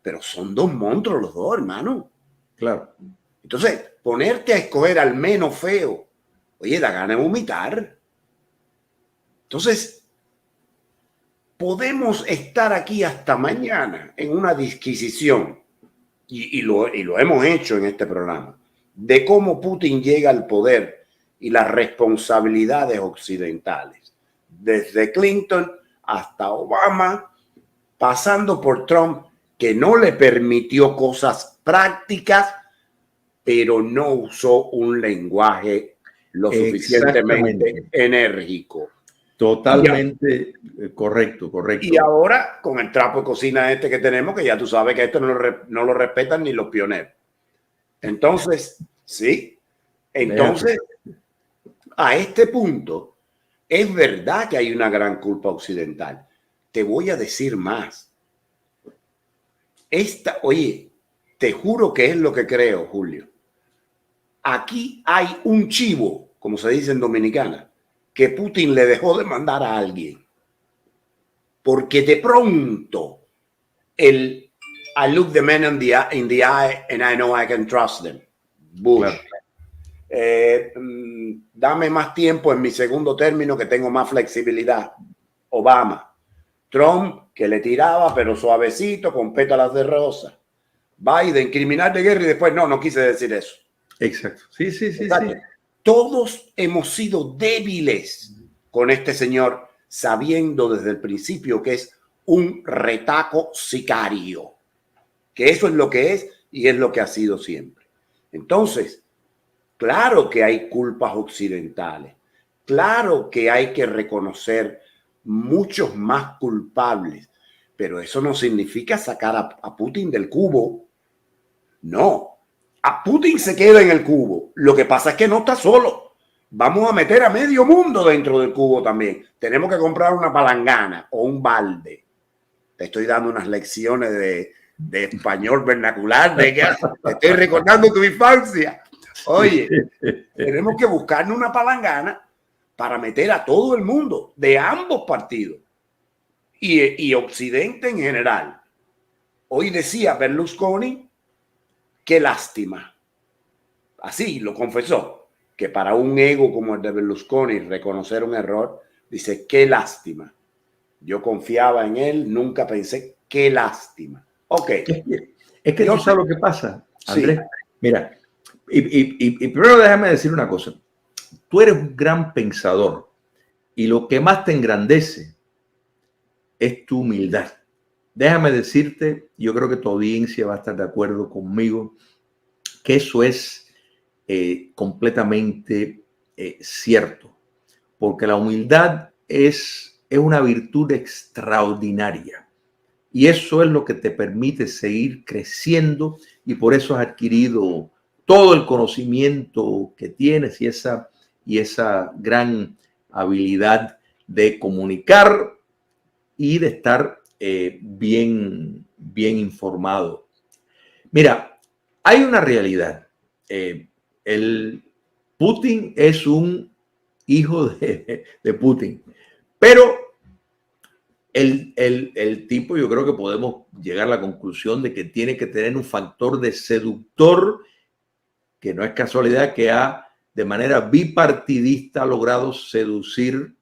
pero son dos monstruos los dos, hermano. Claro. Entonces, ponerte a escoger al menos feo, oye, da ganas de vomitar. Entonces, podemos estar aquí hasta mañana en una disquisición, y lo hemos hecho en este programa, de cómo Putin llega al poder y las responsabilidades occidentales, desde Clinton hasta Obama, pasando por Trump, que no le permitió cosas prácticas, pero no usó un lenguaje lo suficientemente enérgico. Totalmente correcto. Y ahora, con el trapo de cocina que tenemos, que ya tú sabes que esto no lo respetan ni los pioneros. Entonces, sí. Entonces, a este punto, es verdad que hay una gran culpa occidental. Te voy a decir más. Oye, te juro que es lo que creo, Julio. Aquí hay un chivo, como se dice en Dominicana, que Putin le dejó de mandar a alguien. Porque de pronto, I look the men in the eye and I know I can trust them. Bush. Claro. Dame más tiempo en mi segundo término que tengo más flexibilidad. Obama. Trump, que le tiraba pero suavecito con pétalas de rosa. Biden, criminal de guerra, y después no quise decir eso. Exacto. Sí. Todos hemos sido débiles con este señor, sabiendo desde el principio que es un retaco sicario, que eso es lo que es y es lo que ha sido siempre. Entonces, claro que hay culpas occidentales, claro que hay que reconocer muchos más culpables, pero eso no significa sacar a Putin del cubo. No, a Putin se queda en el cubo. Lo que pasa es que no está solo. Vamos a meter a medio mundo dentro del cubo también. Tenemos que comprar una palangana o un balde. Te estoy dando unas lecciones de español vernacular, te estoy recordando tu infancia. Oye, tenemos que buscarnos una palangana para meter a todo el mundo de ambos partidos y Occidente en general. Hoy decía Berlusconi, qué lástima. Así lo confesó, que para un ego como el de Berlusconi reconocer un error, dice, qué lástima. Yo confiaba en él, nunca pensé, qué lástima. Ok. Es que tú sabes lo que pasa, Andrés. Sí. Mira, y primero déjame decir una cosa. Tú eres un gran pensador y lo que más te engrandece es tu humildad. Déjame decirte, yo creo que tu audiencia va a estar de acuerdo conmigo, que eso es completamente cierto, porque la humildad es una virtud extraordinaria y eso es lo que te permite seguir creciendo y por eso has adquirido todo el conocimiento que tienes y esa gran habilidad de comunicar y de estar bien informado. Mira, hay una realidad. El Putin es un hijo de Putin, pero el tipo, yo creo que podemos llegar a la conclusión de que tiene que tener un factor de seductor, que no es casualidad que de manera bipartidista ha logrado seducir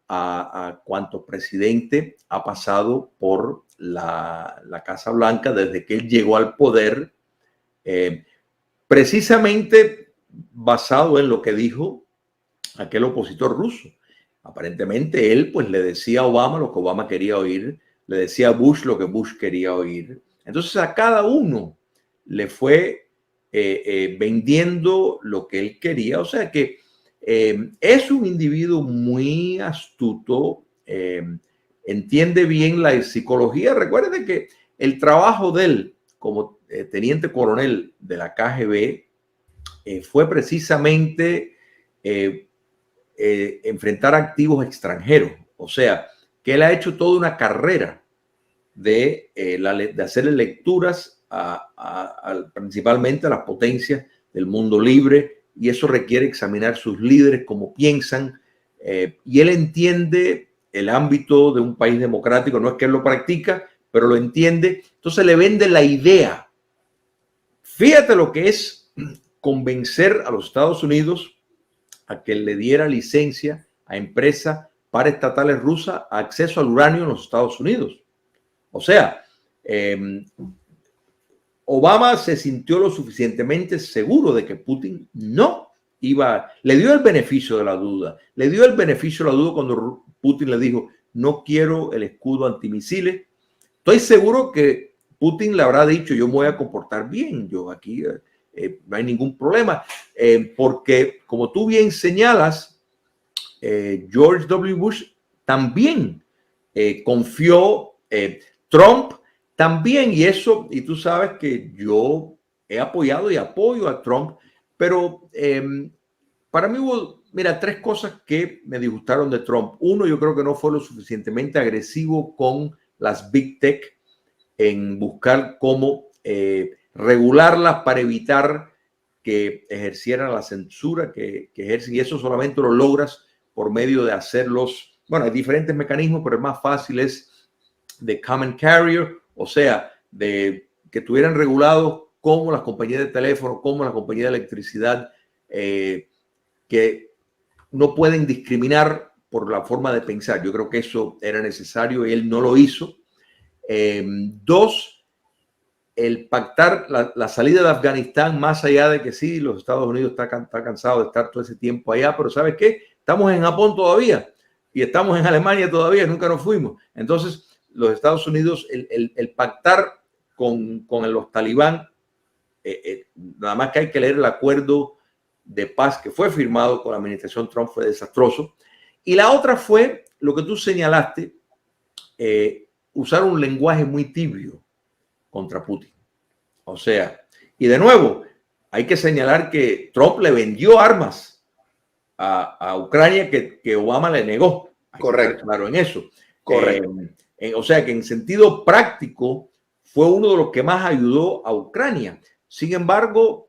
a cuanto presidente ha pasado por la Casa Blanca desde que él llegó al poder, precisamente basado en lo que dijo aquel opositor ruso. Aparentemente él pues le decía a Obama lo que Obama quería oír, le decía a Bush lo que Bush quería oír. Entonces a cada uno le fue vendiendo lo que él quería. O sea que es un individuo muy astuto, entiende bien la psicología. Recuerden que el trabajo de él como teniente coronel de la KGB fue precisamente enfrentar activos extranjeros. O sea, que él ha hecho toda una carrera de hacerle lecturas principalmente a las potencias del mundo libre, y eso requiere examinar sus líderes, cómo piensan, y él entiende el ámbito de un país democrático, no es que él lo practica, pero lo entiende, entonces le vende la idea. Fíjate lo que es convencer a los Estados Unidos a que le diera licencia a empresas paraestatales rusas a acceso al uranio en los Estados Unidos. O sea, Obama se sintió lo suficientemente seguro de que Putin no iba, le dio el beneficio de la duda, cuando Putin le dijo, no quiero el escudo antimisiles. Estoy seguro que Putin le habrá dicho, yo me voy a comportar bien, yo aquí no hay ningún problema, porque como tú bien señalas, George W. Bush también confió, Trump también, y tú sabes que yo he apoyado y apoyo a Trump, pero para mí hubo, mira, tres cosas que me disgustaron de Trump. Uno, yo creo que no fue lo suficientemente agresivo con las Big Tech en buscar cómo regularlas para evitar que ejercieran la censura que ejercen, y eso solamente lo logras por medio de hacerlos, bueno, hay diferentes mecanismos, pero el más fácil es de common carrier, o sea, de que estuvieran regulados como las compañías de teléfono, como las compañías de electricidad, que no pueden discriminar por la forma de pensar. Yo creo que eso era necesario y él no lo hizo. Dos, el pactar la salida de Afganistán, más allá de que sí, los Estados Unidos está cansado de estar todo ese tiempo allá, pero ¿sabes qué? Estamos en Japón todavía y estamos en Alemania todavía, nunca nos fuimos. Entonces, los Estados Unidos, el pactar con los talibán, nada más que hay que leer el acuerdo de paz que fue firmado con la administración Trump, fue desastroso. Y la otra fue lo que tú señalaste, usar un lenguaje muy tibio contra Putin. O sea, y de nuevo, hay que señalar que Trump le vendió armas a Ucrania que Obama le negó. Correcto. Claro, en eso. Correcto. O sea que en sentido práctico fue uno de los que más ayudó a Ucrania. Sin embargo,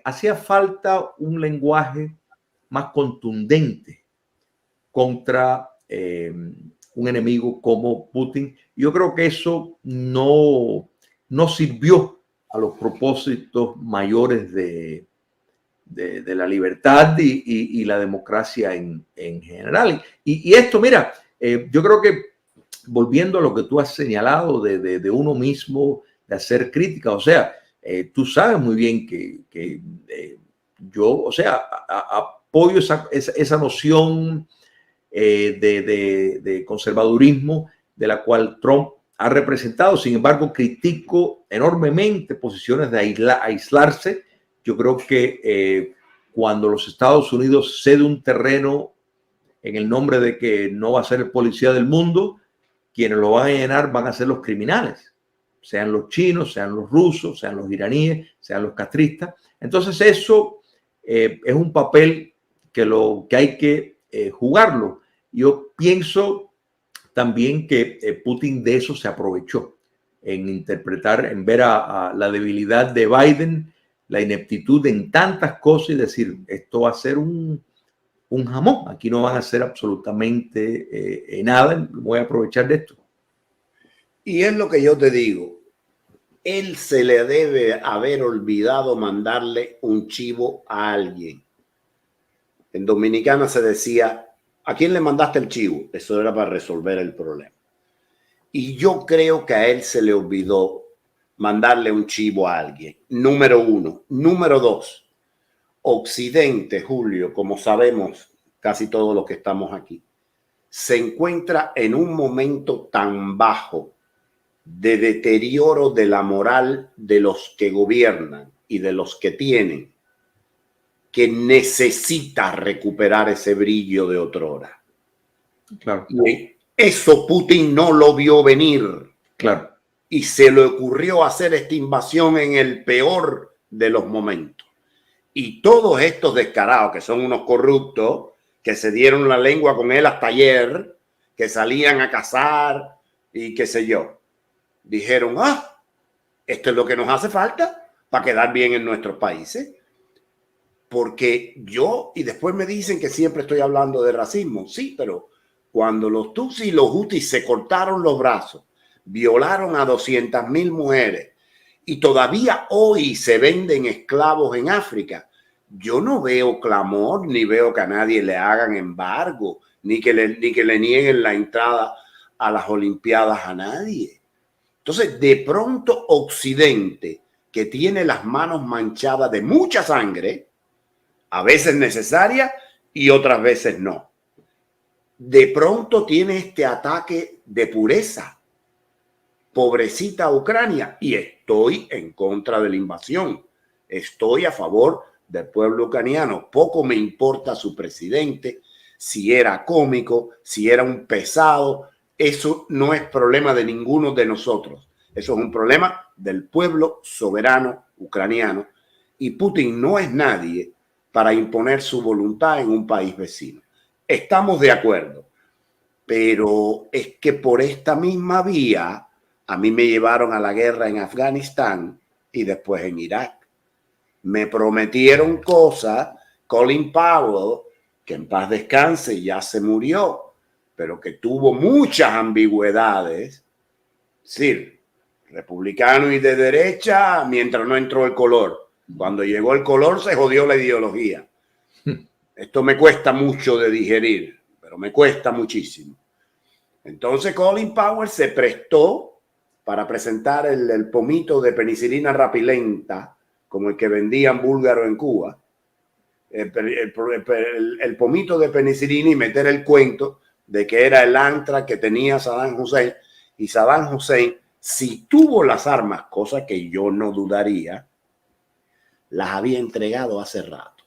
hacía falta un lenguaje más contundente contra un enemigo como Putin. Yo creo que eso no sirvió a los propósitos mayores de la libertad y la democracia en general. Y esto, mira, yo creo que volviendo a lo que tú has señalado de uno mismo, de hacer crítica, o sea, tú sabes muy bien que yo, o sea, apoyo esa noción de conservadurismo de la cual Trump ha representado. Sin embargo, critico enormemente posiciones de aislarse. Yo creo que cuando los Estados Unidos cede un terreno en el nombre de que no va a ser el policía del mundo, quienes lo van a llenar van a ser los criminales, sean los chinos, sean los rusos, sean los iraníes, sean los castristas. Entonces eso es un papel que hay que jugarlo. Yo pienso también que Putin de eso se aprovechó en interpretar, en ver a la debilidad de Biden, la ineptitud en tantas cosas y decir, esto va a ser un jamón, aquí no van a hacer absolutamente nada, voy a aprovechar de esto. Y es lo que yo te digo, él se le debe haber olvidado mandarle un chivo a alguien. En Dominicana se decía, ¿a quién le mandaste el chivo? Eso era para resolver el problema. Y yo creo que a él se le olvidó mandarle un chivo a alguien. Número uno. Número dos. Occidente, Julio, como sabemos casi todos los que estamos aquí, se encuentra en un momento tan bajo de deterioro de la moral de los que gobiernan y de los que tienen, que necesita recuperar ese brillo de otrora. Claro. Y eso Putin no lo vio venir. Claro. Y se le ocurrió hacer esta invasión en el peor de los momentos. Y todos estos descarados, que son unos corruptos, que se dieron la lengua con él hasta ayer, que salían a cazar y qué sé yo, dijeron, esto es lo que nos hace falta para quedar bien en nuestros países. Porque y después me dicen que siempre estoy hablando de racismo. Sí, pero cuando los Tutsis y los Hutus se cortaron los brazos, violaron a 200,000 mujeres y todavía hoy se venden esclavos en África, yo no veo clamor, ni veo que a nadie le hagan embargo, ni que le nieguen la entrada a las Olimpiadas a nadie. Entonces, de pronto Occidente, que tiene las manos manchadas de mucha sangre, a veces necesaria y otras veces no, de pronto tiene este ataque de pureza. Pobrecita Ucrania, y estoy en contra de la invasión. Estoy a favor del pueblo ucraniano. Poco me importa su presidente, si era cómico, si era un pesado. Eso no es problema de ninguno de nosotros. Eso es un problema del pueblo soberano ucraniano. Y Putin no es nadie para imponer su voluntad en un país vecino. Estamos de acuerdo, pero es que por esta misma vía a mí me llevaron a la guerra en Afganistán y después en Irak. Me prometieron cosas, Colin Powell, que en paz descanse, ya se murió, pero que tuvo muchas ambigüedades. Es decir, republicano y de derecha mientras no entró el color. Cuando llegó el color se jodió la ideología. Esto me cuesta mucho de digerir, pero me cuesta muchísimo. Entonces Colin Powell se prestó para presentar el pomito de penicilina rapilenta, como el que vendían búlgaro en Cuba, el pomito de penicilina, y meter el cuento de que era el antrax que tenía Saddam Hussein. Y Saddam Hussein, si tuvo las armas, cosa que yo no dudaría, las había entregado hace rato.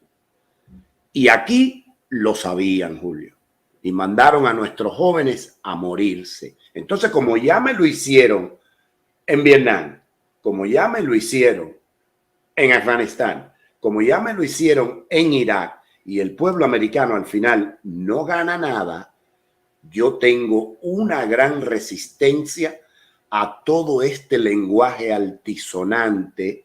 Y aquí lo sabían, Julio, y mandaron a nuestros jóvenes a morirse. Entonces, como ya me lo hicieron en Vietnam, como ya me lo hicieron en Afganistán, como ya me lo hicieron en Irak, y el pueblo americano al final no gana nada, yo tengo una gran resistencia a todo este lenguaje altisonante.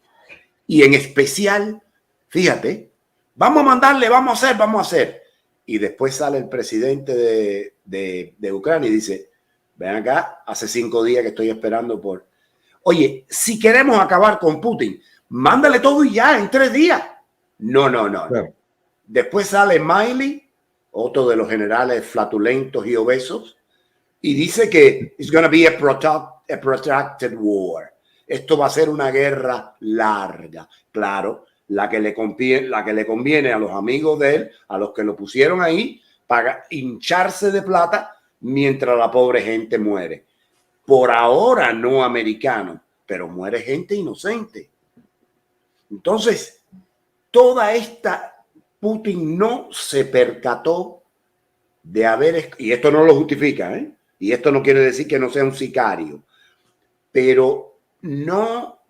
Y en especial, fíjate, vamos a mandarle, vamos a hacer. Y después sale el presidente de Ucrania y dice, ven acá, hace 5 días que estoy esperando por... Oye, si queremos acabar con Putin, mándale todo y ya, en 3 días. No. Claro. Después sale Miley, otro de los generales flatulentos y obesos, y dice que it's going to be a protracted war. Esto va a ser una guerra larga. Claro, la que le conviene a los amigos de él, a los que lo pusieron ahí, para hincharse de plata mientras la pobre gente muere. Por ahora no americano, pero muere gente inocente. Entonces, toda esta... Putin no se percató de haber... Y esto no lo justifica, ¿eh? Y esto no quiere decir que no sea un sicario. Pero no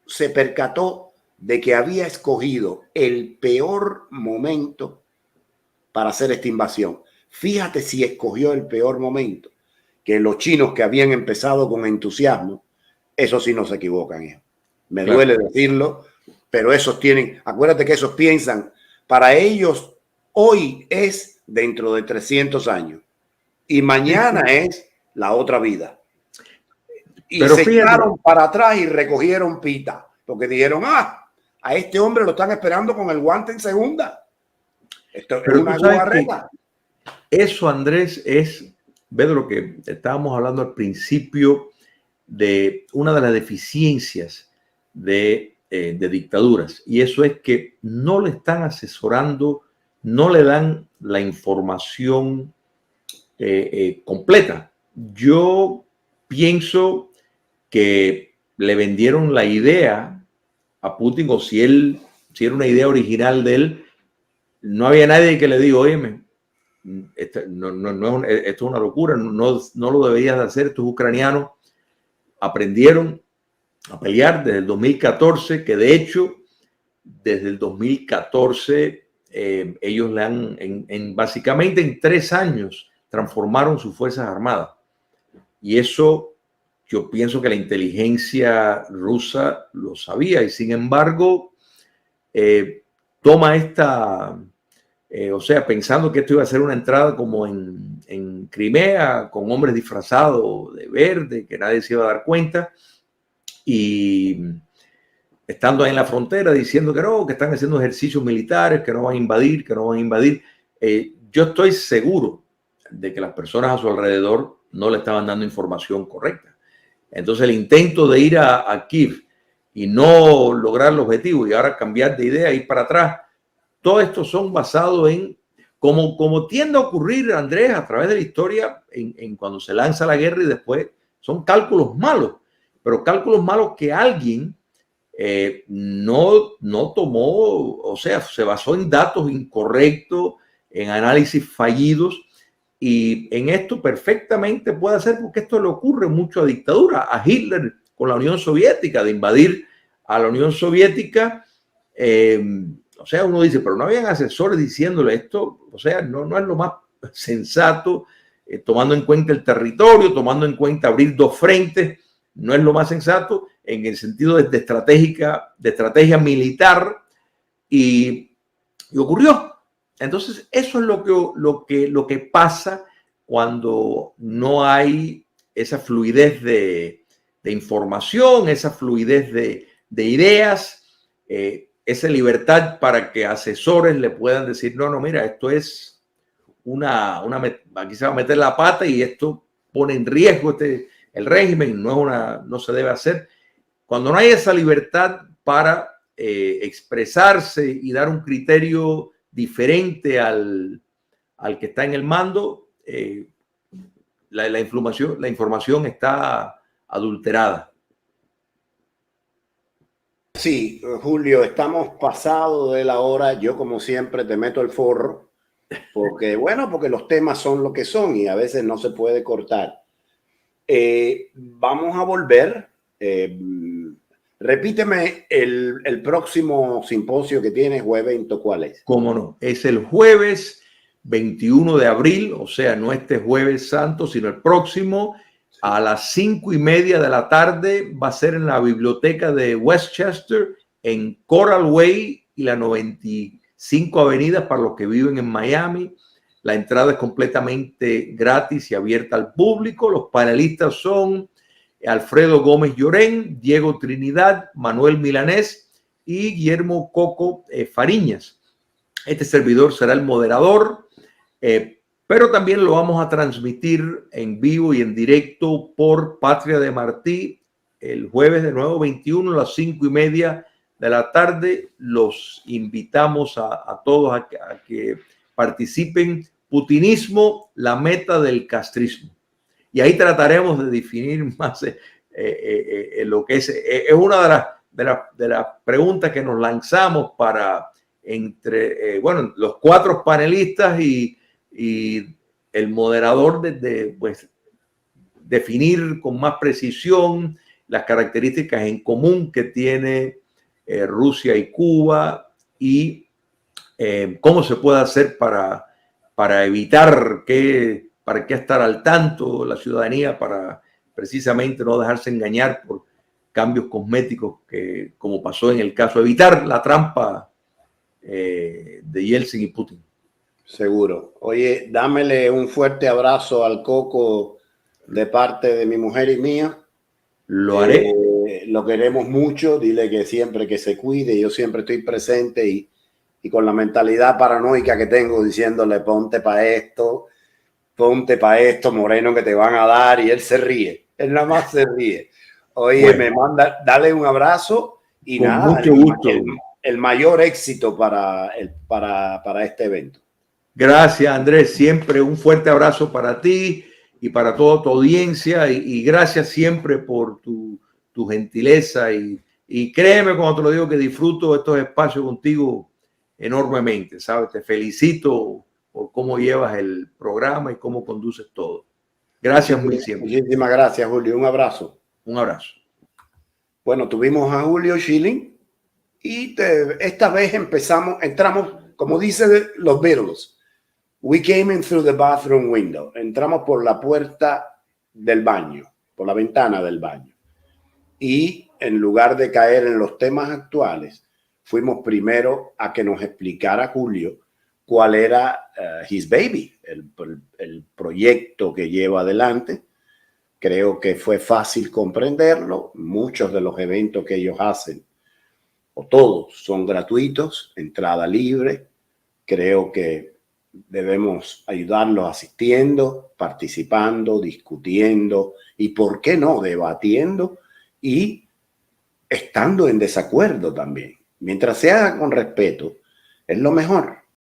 se percató de que había escogido el peor momento para hacer esta invasión. Fíjate si escogió el peor momento, que los chinos que habían empezado con entusiasmo, eso sí no se equivocan, hijo. Me duele decirlo, pero esos tienen, acuérdate que esos piensan, para ellos hoy es dentro de 300 años y mañana es la otra vida. Y pero se echaron para atrás y recogieron pita, porque dijeron, a este hombre lo están esperando con el guante en segunda. Esto es una guarreta. Eso, Andrés, es, ve de lo que estábamos hablando al principio, de una de las deficiencias de dictaduras, y eso es que no le están asesorando, no le dan la información completa. Yo pienso que le vendieron la idea a Putin, o si era una idea original de él, no había nadie que le diga, oye, esto es una locura, no lo deberías de hacer, estos ucranianos aprendieron a pelear desde el 2014, que de hecho desde el 2014 ellos le han básicamente en 3 años transformaron sus fuerzas armadas, y eso yo pienso que la inteligencia rusa lo sabía y sin embargo toma esta, o sea, pensando que esto iba a ser una entrada como en Crimea, con hombres disfrazados de verde, que nadie se iba a dar cuenta, y estando ahí en la frontera diciendo que no, que están haciendo ejercicios militares, que no van a invadir, que no van a invadir. Yo estoy seguro de que las personas a su alrededor no le estaban dando información correcta. Entonces el intento de ir a Kiev y no lograr el objetivo y ahora cambiar de idea, ir para atrás, todo esto son basados en, como tiende a ocurrir, Andrés, a través de la historia, en cuando se lanza la guerra y después son cálculos malos, pero cálculos malos que alguien no tomó, o sea, se basó en datos incorrectos, en análisis fallidos, y en esto perfectamente puede ser, porque esto le ocurre mucho a dictaduras, a Hitler con la Unión Soviética, de invadir a la Unión Soviética. O sea, uno dice, pero no habían asesores diciéndole esto, o sea, no es lo más sensato, tomando en cuenta el territorio, tomando en cuenta abrir dos frentes, no es lo más sensato en el sentido de estrategia militar, y ocurrió. Entonces, eso es lo que pasa cuando no hay esa fluidez de información, esa fluidez de ideas, esa libertad para que asesores le puedan decir, no, mira, esto es aquí se va a meter la pata y esto pone en riesgo el régimen, no se debe hacer. Cuando no hay esa libertad para expresarse y dar un criterio diferente al que está en el mando, la información está adulterada. Sí, Julio, estamos pasados de la hora. Yo, como siempre, te meto el forro porque los temas son lo que son y a veces no se puede cortar. Vamos a volver. Repíteme el próximo simposio que tienes o evento, ¿cuál es? Cómo no, es el jueves 21 de abril, o sea, no este jueves santo, sino el próximo, a las 5:30 de la tarde. Va a ser en la biblioteca de Westchester, en Coral Way y la 95 Avenida para los que viven en Miami. La entrada es completamente gratis y abierta al público. Los panelistas son Alfredo Gómez Llorén, Diego Trinidad, Manuel Milanés y Guillermo Coco Fariñas. Este servidor será el moderador, pero también lo vamos a transmitir en vivo y en directo por Patria de Martí el jueves de nuevo 21 a las 5:30 de la tarde. Los invitamos a todos a que participen. Putinismo, la meta del castrismo. Y ahí trataremos de definir más lo que es una de las preguntas que nos lanzamos para entre los cuatro panelistas y el moderador pues, definir con más precisión las características en común que tiene Rusia y Cuba y cómo se puede hacer para evitar para qué estar al tanto la ciudadanía, para precisamente no dejarse engañar por cambios cosméticos que, como pasó en el caso, evitar la trampa de Yeltsin y Putin. Seguro. Oye, dámele un fuerte abrazo al Coco de parte de mi mujer y mía. Lo haré. Lo queremos mucho. Dile que siempre que se cuide. Yo siempre estoy presente y con la mentalidad paranoica que tengo diciéndole ponte para esto, Moreno, que te van a dar, y él se ríe. Él nada más se ríe. Oye, bueno, me manda, dale un abrazo y con nada, mucho gusto. El mayor éxito para este evento. Gracias, Andrés. Siempre un fuerte abrazo para ti y para toda tu audiencia y gracias siempre por tu gentileza y créeme cuando te lo digo que disfruto estos espacios contigo enormemente, ¿sabes? Te felicito por cómo llevas el programa y cómo conduces todo. Gracias muy siempre. Muchísimas gracias, Julio. Un abrazo. Un abrazo. Bueno, tuvimos a Julio Schilling y esta vez entramos, como dicen los Beatles, we came in through the bathroom window. Entramos por la puerta del baño. por la ventana del baño. Y en lugar de caer en los temas actuales, fuimos primero a que nos explicara Julio cuál era His Baby, el proyecto que lleva adelante. Creo que fue fácil comprenderlo. Muchos de los eventos que ellos hacen, o todos, son gratuitos, entrada libre. Creo que debemos ayudarlos asistiendo, participando, discutiendo y, ¿por qué no?, debatiendo y estando en desacuerdo también. Mientras se haga con respeto, es lo mejor.